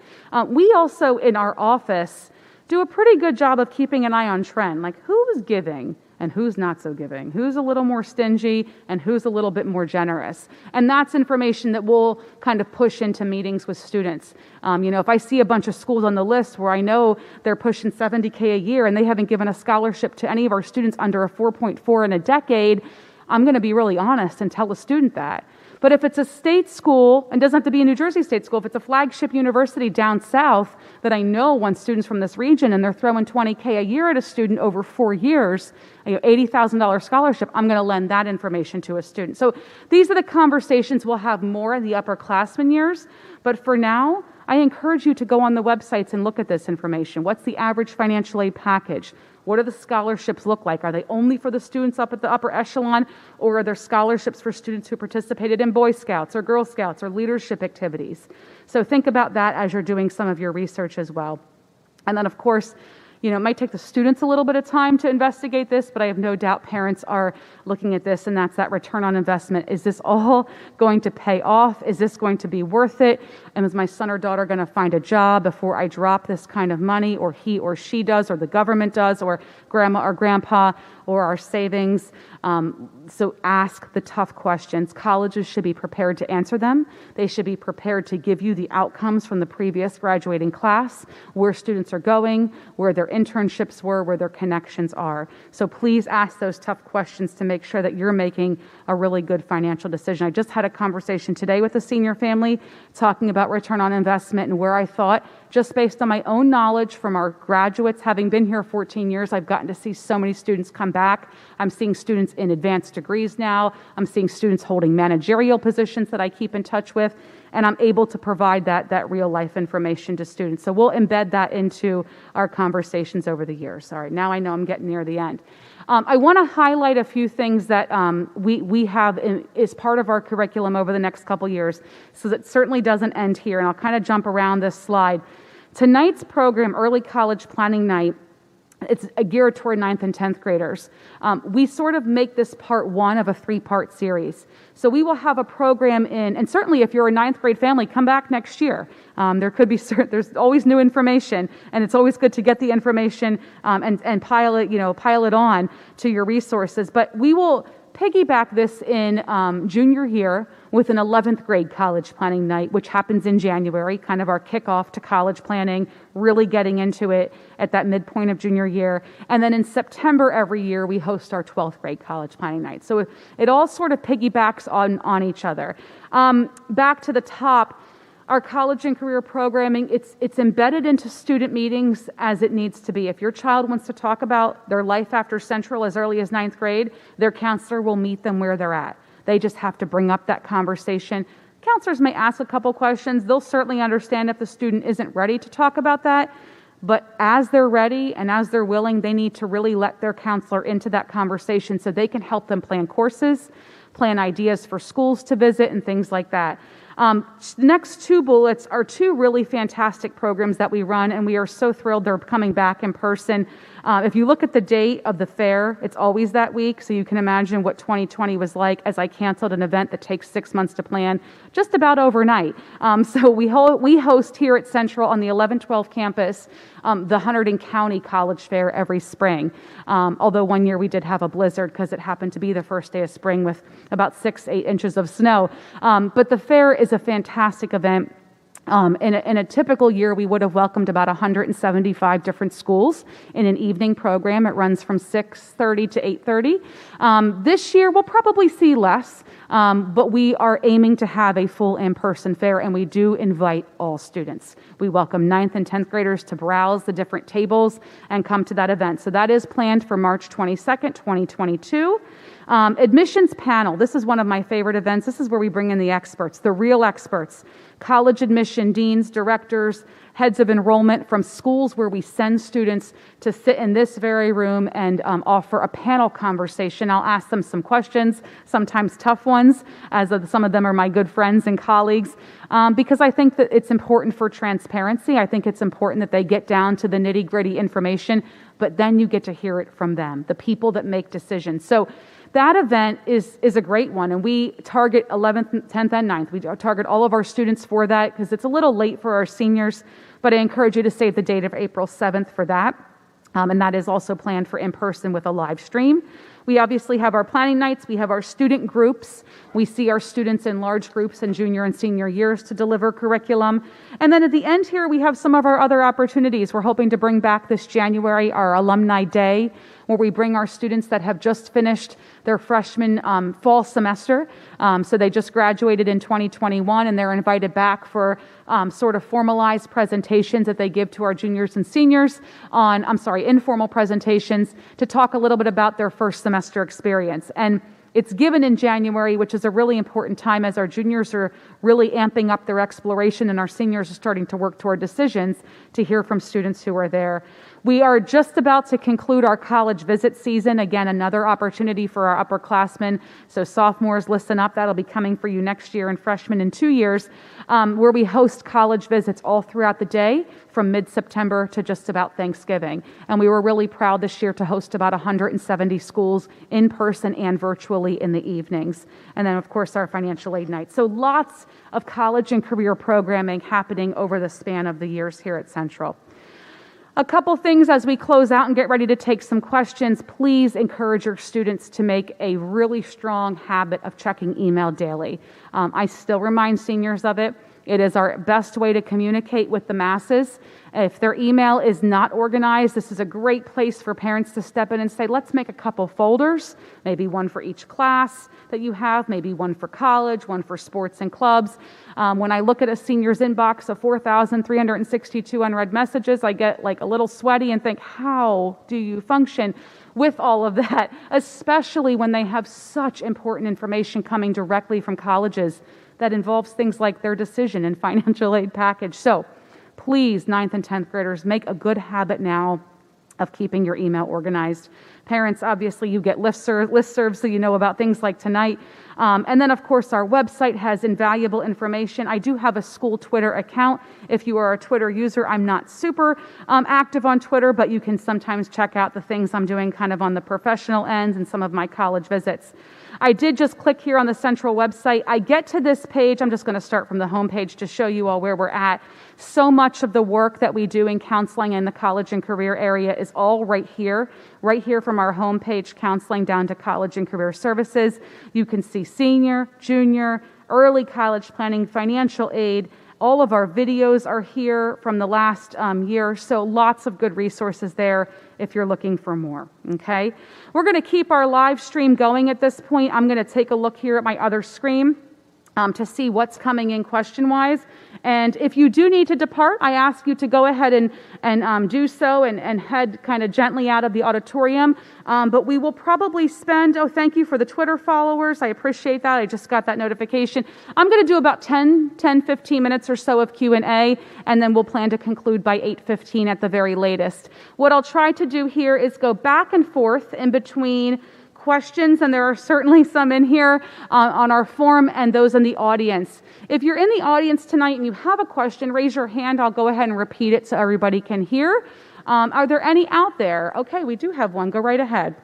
B: We also, in our office, do a pretty good job of keeping an eye on trend, like who's giving and who's not so giving, who's a little more stingy and who's a little bit more generous. And that's information that we'll kind of push into meetings with students. If I see a bunch of schools on the list where I know they're pushing $70K a year and they haven't given a scholarship to any of our students under a 4.4 in a decade, I'm going to be really honest and tell the student that. But if it's a state school, and doesn't have to be a New Jersey state school, if it's a flagship university down south that I know wants students from this region and they're throwing $20K a year at a student over 4 years, $80,000 scholarship, I'm going to lend that information to a student. So these are the conversations we'll have more in the upperclassmen years. But for now, I encourage you to go on the websites and look at this information. What's the average financial aid package? What do the scholarships look like? Are they only for the students up at the upper echelon, or are there scholarships for students who participated in Boy Scouts or Girl Scouts or leadership activities? So think about that as you're doing some of your research as well. And then, of course, it might take the students a little bit of time to investigate this, but I have no doubt parents are looking at this, and that's that return on investment. Is this all going to pay off? Is this going to be worth it? And is my son or daughter going to find a job before I drop this kind of money, or he or she does, or the government does, or grandma or grandpa, or our savings? So ask the tough questions. Colleges should be prepared to answer them. They should be prepared to give you the outcomes from the previous graduating class, where students are going, where their internships were, where their connections are. So please ask those tough questions to make sure that you're making a really good financial decision. I just had a conversation today with a senior family talking about return on investment, and where I thought, just based on my own knowledge from our graduates, having been here 14 years, I've gotten to see so many students come back. I'm seeing students in advanced degrees now. I'm seeing students holding managerial positions that I keep in touch with, and I'm able to provide that real life information to students. So we'll embed that into our conversations over the years. All right, now I know I'm getting near the end. I want to highlight a few things that we have as part of our curriculum over the next couple years, so that certainly doesn't end here, and I'll kind of jump around this slide. Tonight's program, Early College Planning Night, it's geared toward 9th and 10th graders. We sort of make this part one of a 3-part series. So we will have a program and certainly if you're a 9th grade family, come back next year. There's always new information, and it's always good to get the information and pile it on to your resources. But we will piggyback this in junior year with an 11th grade college planning night, which happens in January, kind of our kickoff to college planning, really getting into it at that midpoint of junior year. And then in September every year, we host our 12th grade college planning night. So it all sort of piggybacks on each other. Back to the top, our college and career programming, it's embedded into student meetings as it needs to be. If your child wants to talk about their life after Central as early as 9th grade, their counselor will meet them where they're at. They just have to bring up that conversation. Counselors may ask a couple questions. They'll certainly understand if the student isn't ready to talk about that. But as they're ready and as they're willing, they need to really let their counselor into that conversation so they can help them plan courses, plan ideas for schools to visit, and things like that. The next two bullets are two really fantastic programs that we run, and we are so thrilled they're coming back in person. If you look at the date of the fair, it's always that week, so you can imagine what 2020 was like as I canceled an event that takes 6 months to plan just about overnight. So we host here at Central on the 11-12 campus the Hunterdon County College Fair every spring. Although one year we did have a blizzard because it happened to be the first day of spring with about 6-8 inches of snow. But the fair is a fantastic event. In a typical year, we would have welcomed about 175 different schools in an evening program. It runs from 6:30 to 8:30. This year, we'll probably see less, but we are aiming to have a full in-person fair, and we do invite all students. We welcome 9th and 10th graders to browse the different tables and come to that event. So that is planned for March 22nd, 2022. Admissions panel. This is one of my favorite events. This is where we bring in the experts, the real experts, college admission deans, directors, heads of enrollment from schools where we send students to sit in this very room and offer a panel conversation. I'll ask them some questions, sometimes tough ones, as some of them are my good friends and colleagues, because I think that it's important for transparency. I think it's important that they get down to the nitty-gritty information, but then you get to hear it from them, the people that make decisions. So that event is a great one, and we target 11th, 10th, and 9th. We target all of our students for that because it's a little late for our seniors, but I encourage you to save the date of April 7th for that. And that is also planned for in-person with a live stream. We obviously have our planning nights. We have our student groups. We see our students in large groups in junior and senior years to deliver curriculum. And then at the end here, we have some of our other opportunities. We're hoping to bring back this January our Alumni Day, where we bring our students that have just finished their freshman fall semester. So they just graduated in 2021, and they're invited back for sort of formalized presentations that they give to our juniors and seniors on, informal presentations to talk a little bit about their first semester experience. And it's given in January, which is a really important time as our juniors are really amping up their exploration and our seniors are starting to work toward decisions to hear from students who are there. We are just about to conclude our college visit season. Again, another opportunity for our upperclassmen. So sophomores, listen up. That'll be coming for you next year, and freshmen in 2 years, where we host college visits all throughout the day from mid-September to just about Thanksgiving. And we were really proud this year to host about 170 schools in person and virtually in the evenings. And then, of course, our financial aid night. So lots of college and career programming happening over the span of the years here at Central. A couple things as we close out and get ready to take some questions. Please encourage your students to make a really strong habit of checking email daily. I still remind seniors of it. It is our best way to communicate with the masses. If their email is not organized, this is a great place for parents to step in and say, let's make a couple folders, maybe one for each class that you have, maybe one for college, one for sports and clubs. When I look at a senior's inbox of 4,362 unread messages, I get like a little sweaty and think, how do you function with all of that, especially when they have such important information coming directly from colleges that involves things like their decision and financial aid package. So please, 9th and 10th graders, make a good habit now of keeping your email organized. Parents, obviously, you get listservs so you know about things like tonight. And then, of course, our website has invaluable information. I do have a school Twitter account. If you are a Twitter user, I'm not super active on Twitter, but you can sometimes check out the things I'm doing kind of on the professional end and some of my college visits. I did just click here on the Central website. I get to this page. I'm just going to start from the home page to show you all where we're at. So much of the work that we do in counseling in the college and career area is all right here. right here from our homepage, counseling down to college and career services. You can see senior, junior, early college planning, financial aid. All of our videos are here from the last year, so lots of good resources there if you're looking for more, okay? We're going to keep our live stream going at this point. I'm going to take a look here at my other screen to see what's coming in question-wise. And if you do need to depart, I ask you to go ahead and do so and head kind of gently out of the auditorium. But we will probably spend, thank you for the Twitter followers. I appreciate that. I just got that notification. I'm going to do about 10, 15 minutes or so of Q&A, and then we'll plan to conclude by 8:15 at the very latest. What I'll try to do here is go back and forth in between questions, and there are certainly some in here on our forum and those in the audience. If you're in the audience tonight and you have a question, raise your hand. I'll go ahead and repeat it so everybody can hear. Are there any out there? Okay, we do have one. Go right ahead.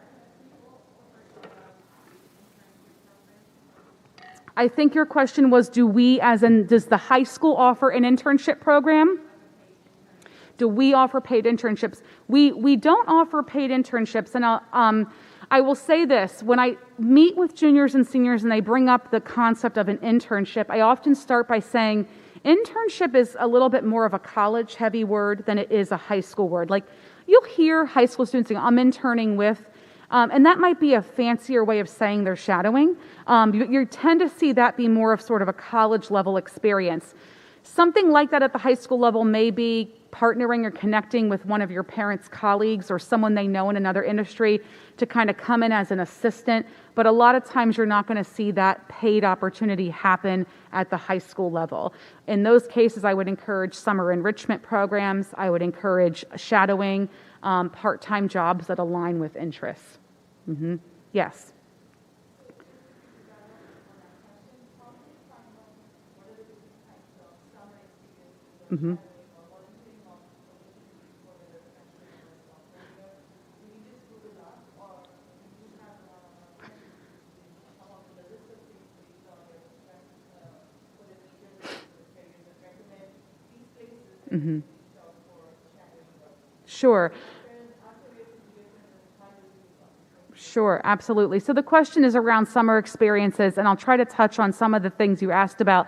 B: I think your question was, does the high school offer an internship program? Do we offer paid internships? We don't offer paid internships, and I will say this, when I meet with juniors and seniors and they bring up the concept of an internship, I often start by saying internship is a little bit more of a college-heavy word than it is a high school word. Like, you'll hear high school students saying, I'm interning with, and that might be a fancier way of saying they're shadowing. You tend to see that be more of sort of a college-level experience. Something like that at the high school level may be partnering or connecting with one of your parents' colleagues or someone they know in another industry to kind of come in as an assistant. But a lot of times you're not going to see that paid opportunity happen at the high school level. In those cases, I would encourage summer enrichment programs. I would encourage shadowing, part-time jobs that align with interests. Yes. Sure. Sure, absolutely. So the question is around summer experiences, and I'll try to touch on some of the things you asked about.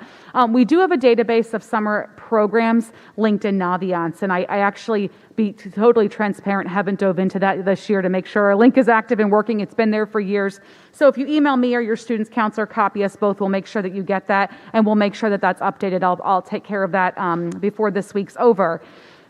B: We do have a database of summer programs linked in Naviance, and I actually, be totally transparent, haven't dove into that this year to make sure our link is active and working. It's been there for years. So if you email me or your student's counselor, copy us both. We'll make sure that you get that, and we'll make sure that that's updated. I'll take care of that before this week's over.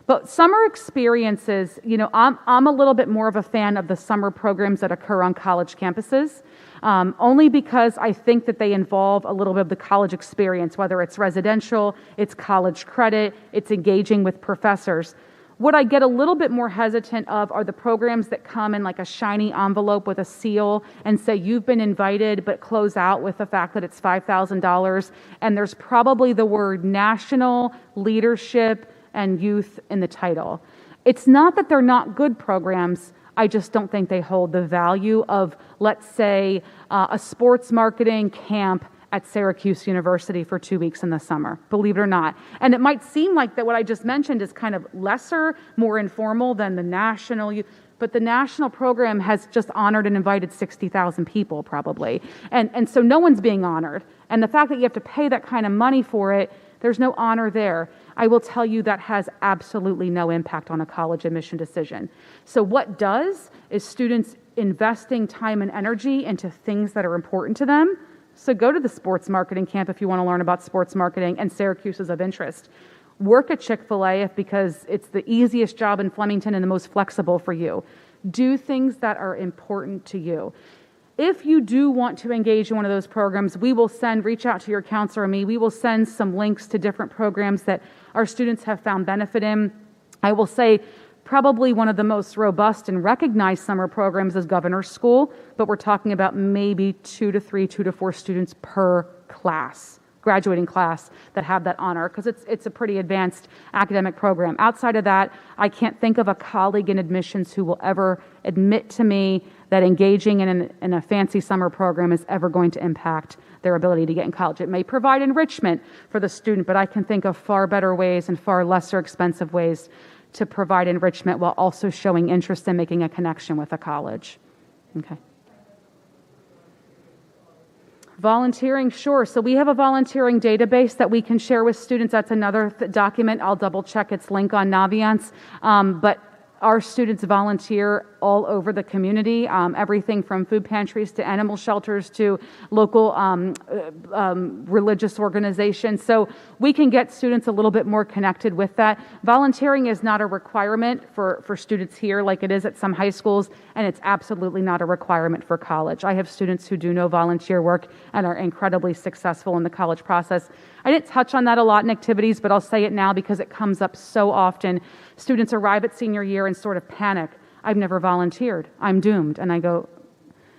B: But summer experiences, I'm a little bit more of a fan of the summer programs that occur on college campuses, only because I think that they involve a little bit of the college experience, whether it's residential, it's college credit, it's engaging with professors. What I get a little bit more hesitant of are the programs that come in like a shiny envelope with a seal and say you've been invited, but close out with the fact that it's $5,000, and there's probably the word national, leadership, and youth in the title. It's not that they're not good programs, I just don't think they hold the value of, let's say, a sports marketing camp at Syracuse University for 2 weeks in the summer, believe it or not. And it might seem like that what I just mentioned is kind of lesser, more informal than the national, but the national program has just honored and invited 60,000 people probably. And so no one's being honored. And the fact that you have to pay that kind of money for it, there's no honor there. I will tell you that has absolutely no impact on a college admission decision. So what does is students investing time and energy into things that are important to them. So go to the sports marketing camp if you want to learn about sports marketing and Syracuse's of interest. Work at Chick-fil-A because it's the easiest job in Flemington and the most flexible for you. Do things that are important to you. If you do want to engage in one of those programs, we will reach out to your counselor or me. We will send some links to different programs that our students have found benefit in. I will say probably one of the most robust and recognized summer programs is Governor's School, but we're talking about maybe 2 to 4 students per class, graduating class, that have that honor, because it's a pretty advanced academic program. Outside of that, I can't think of a colleague in admissions who will ever admit to me that engaging in a fancy summer program is ever going to impact their ability to get in college. It may provide enrichment for the student, but I can think of far better ways and far lesser expensive ways to provide enrichment while also showing interest in making a connection with a college. Okay. Volunteering, sure. So we have a volunteering database that we can share with students. That's another document. I'll double check its link on Naviance. But our students volunteer all over the community, everything from food pantries to animal shelters to local religious organizations. So we can get students a little bit more connected with that. Volunteering is not a requirement for students here like it is at some high schools, and it's absolutely not a requirement for college. I have students who do no volunteer work and are incredibly successful in the college process. I didn't touch on that a lot in activities, but I'll say it now because it comes up so often. Students arrive at senior year and sort of panic. I've never volunteered. I'm doomed. And I go,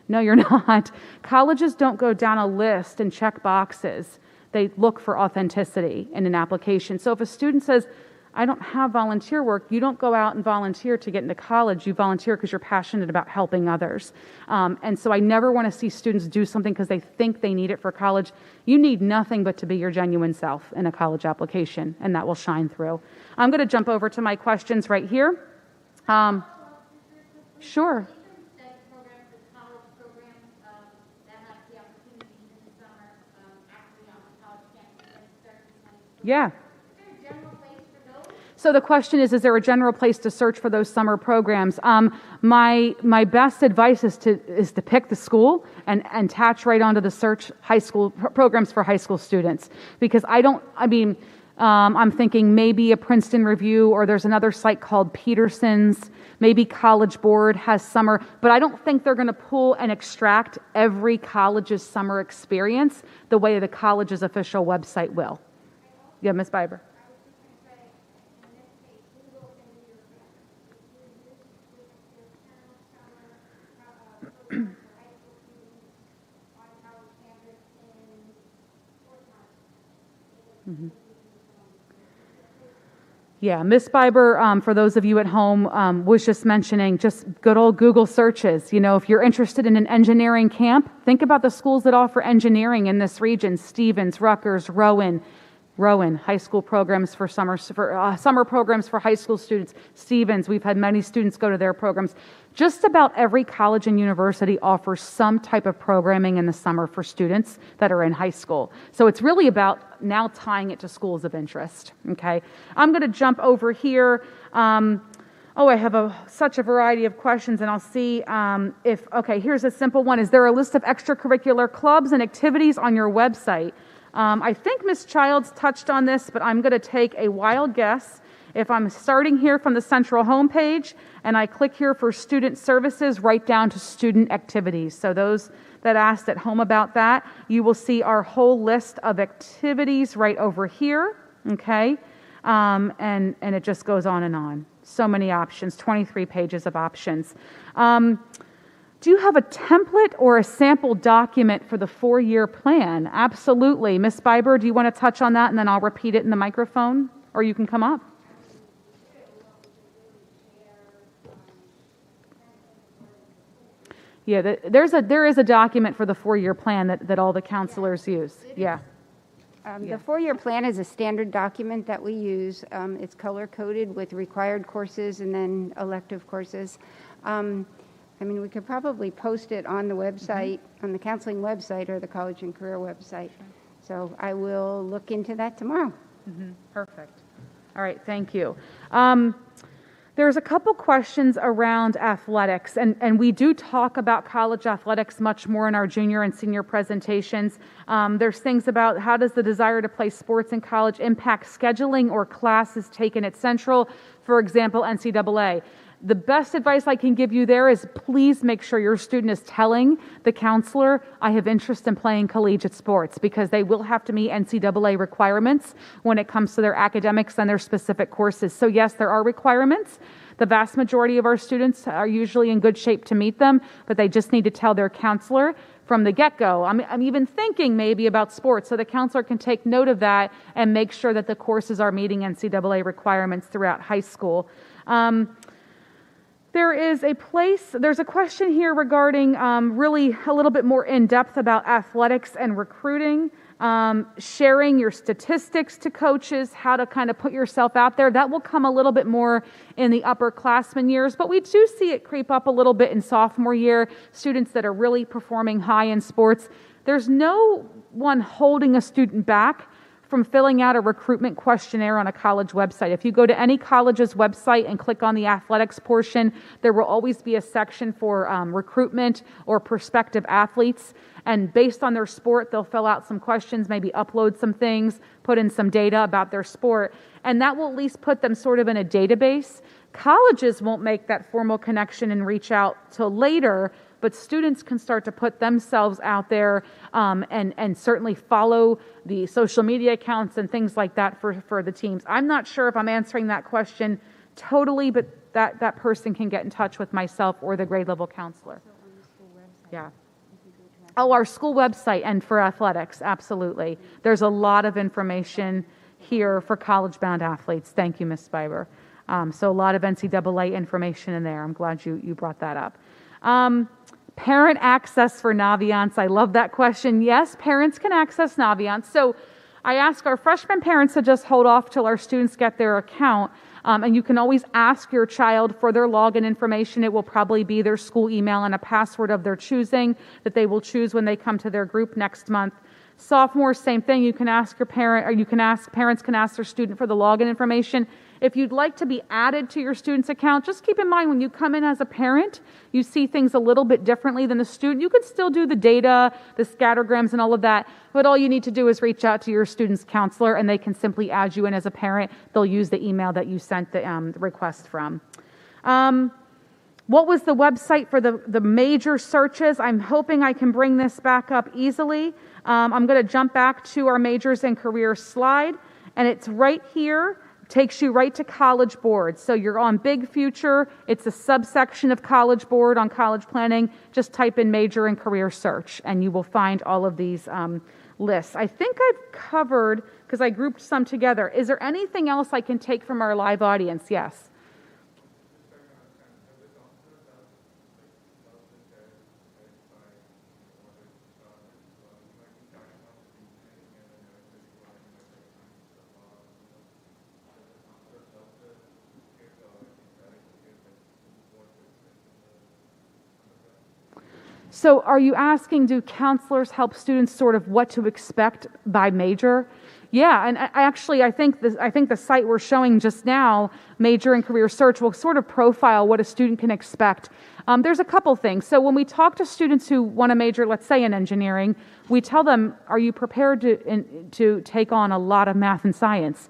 B: no, you're not. Colleges don't go down a list and check boxes. They look for authenticity in an application. So if a student says, I don't have volunteer work, you don't go out and volunteer to get into college. You volunteer because you're passionate about helping others. And so I never want to see students do something because they think they need it for college. You need nothing but to be your genuine self in a college application, and that will shine through. I'm going to jump over to my questions right here. Sure. Yeah. So the question is there a general place to search for those summer programs? My best advice is to pick the school and attach right onto the search high school programs for high school students, because I'm thinking maybe a Princeton Review, or there's another site called Peterson's, maybe College Board has summer, but I don't think they're going to pull and extract every college's summer experience the way the college's official website will. Yeah, Ms. Biber. Mm-hmm. Yeah, Ms. Biber, for those of you at home, was just mentioning just good old Google searches. You know, if you're interested in an engineering camp, think about the schools that offer engineering in this region: Stevens, Rutgers, Rowan, high school programs for summer programs for high school students. Stevens, we've had many students go to their programs. Just about every college and university offers some type of programming in the summer for students that are in high school. So it's really about now tying it to schools of interest. Okay, I'm going to jump over here. I have such a variety of questions, and I'll see here's a simple one. Is there a list of extracurricular clubs and activities on your website? I think Ms. Childs touched on this, but I'm going to take a wild guess. If I'm starting here from the central homepage and I click here for student services, right down to student activities. So those that asked at home about that, you will see our whole list of activities right over here. Okay, and it just goes on and on. So many options, 23 pages of options. Do you have a template or a sample document for the 4-year plan? Absolutely. Ms. Biber, do you want to touch on that, and then I'll repeat it in the microphone, or you can come up. Yeah, there is a document for the 4-year plan that all the counselors use. Yeah.
C: The 4-year plan is a standard document that we use. It's color-coded with required courses and then elective courses. We could probably post it on the website, on the counseling website or the college and career website. So I will look into that tomorrow.
B: Mm-hmm. Perfect. All right, thank you. There's a couple questions around athletics, and we do talk about college athletics much more in our junior and senior presentations. There's things about how does the desire to play sports in college impact scheduling or classes taken at Central, for example, NCAA. The best advice I can give you there is please make sure your student is telling the counselor, I have interest in playing collegiate sports, because they will have to meet NCAA requirements when it comes to their academics and their specific courses. So yes, there are requirements. The vast majority of our students are usually in good shape to meet them, but they just need to tell their counselor from the get-go. I'm even thinking maybe about sports, so the counselor can take note of that and make sure that the courses are meeting NCAA requirements throughout high school. There's a question here regarding really a little bit more in depth about athletics and recruiting. sharing your statistics to coaches, how to kind of put yourself out there. That will come a little bit more in the upperclassmen years, but we do see it creep up a little bit in sophomore year, students that are really performing high in sports. There's no one holding a student back from filling out a recruitment questionnaire on a college website. If you go to any college's website and click on the athletics portion, there will always be a section for recruitment or prospective athletes. And based on their sport, they'll fill out some questions, maybe upload some things, put in some data about their sport, and that will at least put them sort of in a database. Colleges won't make that formal connection and reach out till later, but students can start to put themselves out there and certainly follow the social media accounts and things like that for the teams. I'm not sure if I'm answering that question totally, but that person can get in touch with myself or the grade level counselor. Yeah. Oh, our school website and for athletics, absolutely. There's a lot of information here for college-bound athletes. Thank you, Ms. Spiber. So a lot of NCAA information in there. I'm glad you brought that up. Parent access for Naviance. I love that question. Yes, parents can access Naviance. So I ask our freshman parents to just hold off till our students get their account. And you can always ask your child for their login information. It will probably be their school email and a password of their choosing that they will choose when they come to their group next month. Sophomores, same thing. You can ask your parent, or parents can ask their student for the login information. If you'd like to be added to your student's account, just keep in mind when you come in as a parent, you see things a little bit differently than the student. You could still do the data, the scattergrams, and all of that, but all you need to do is reach out to your student's counselor, and they can simply add you in as a parent. They'll use the email that you sent the request from. What was the website for the major searches? I'm hoping I can bring this back up easily. I'm going to jump back to our majors and careers slide, and it's right here. Takes you right to College Board. So you're on Big Future. It's a subsection of College Board on college planning. Just type in major and career search, and you will find all of these lists. I think I've covered, because I grouped some together. Is there anything else I can take from our live audience? Yes. So are you asking, do counselors help students sort of what to expect by major? Yeah, and I think the site we're showing just now, Major and Career Search, will sort of profile what a student can expect. There's a couple things. So when we talk to students who want to major, let's say in engineering, we tell them, are you prepared to take on a lot of math and science?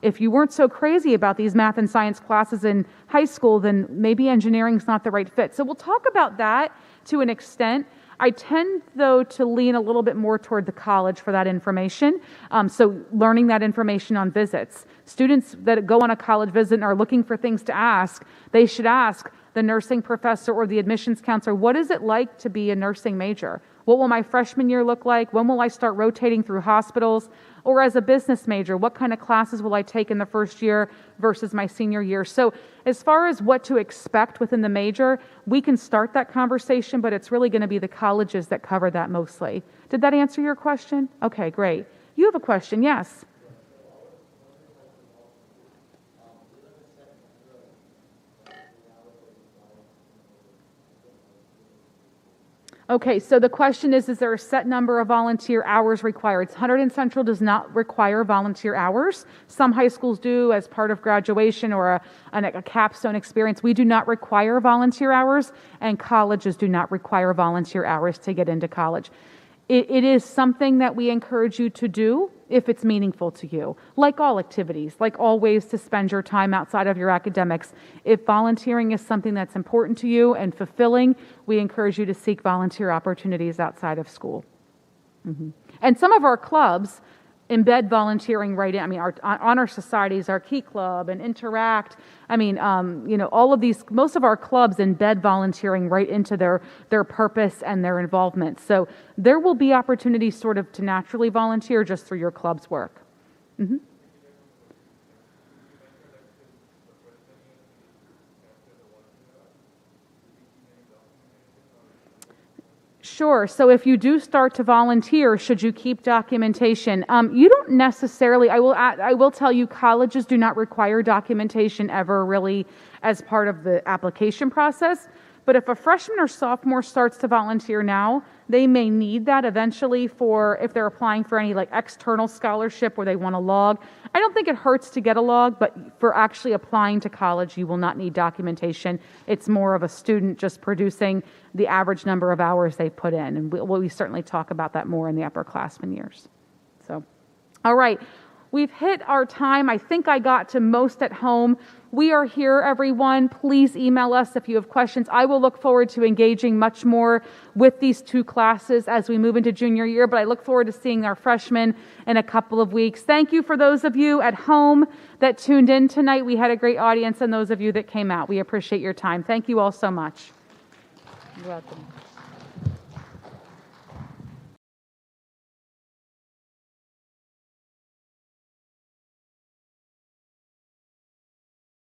B: If you weren't so crazy about these math and science classes in high school, then maybe engineering's not the right fit. So we'll talk about that to an extent. I tend, though, to lean a little bit more toward the college for that information. So learning that information on visits. Students that go on a college visit and are looking for things to ask, they should ask the nursing professor or the admissions counselor, what is it like to be a nursing major? What will my freshman year look like? When will I start rotating through hospitals? Or as a business major, what kind of classes will I take in the first year versus my senior year? So as far as what to expect within the major, we can start that conversation, but it's really going to be the colleges that cover that mostly. Did that answer your question? Okay, great. You have a question, yes? Okay, so the question is there a set number of volunteer hours required? Hunterdon Central does not require volunteer hours. Some high schools do as part of graduation or a capstone experience. We do not require volunteer hours, and colleges do not require volunteer hours to get into college. It is something that we encourage you to do if it's meaningful to you, like all activities, like all ways to spend your time outside of your academics. If volunteering is something that's important to you and fulfilling, we encourage you to seek volunteer opportunities outside of school. Mm-hmm. And some of our clubs embed volunteering right in. I mean, our honor societies, our Key Club and Interact. I mean, all of these, most of our clubs embed volunteering right into their purpose and their involvement. So there will be opportunities sort of to naturally volunteer just through your club's work. Mm-hmm. Sure. So if you do start to volunteer, should you keep documentation? You don't necessarily, I will tell you, colleges do not require documentation ever really as part of the application process. But if a freshman or sophomore starts to volunteer now, they may need that eventually for if they're applying for any like external scholarship where they want a log. I don't think it hurts to get a log, but for actually applying to college, you will not need documentation. It's more of a student just producing the average number of hours they put in. And we certainly talk about that more in the upperclassmen years. So, all right. We've hit our time. I think I got to most at home. We are here, everyone. Please email us if you have questions. I will look forward to engaging much more with these two classes as we move into junior year, but I look forward to seeing our freshmen in a couple of weeks. Thank you for those of you at home that tuned in tonight. We had a great audience, and those of you that came out. We appreciate your time. Thank you all so much. You're welcome.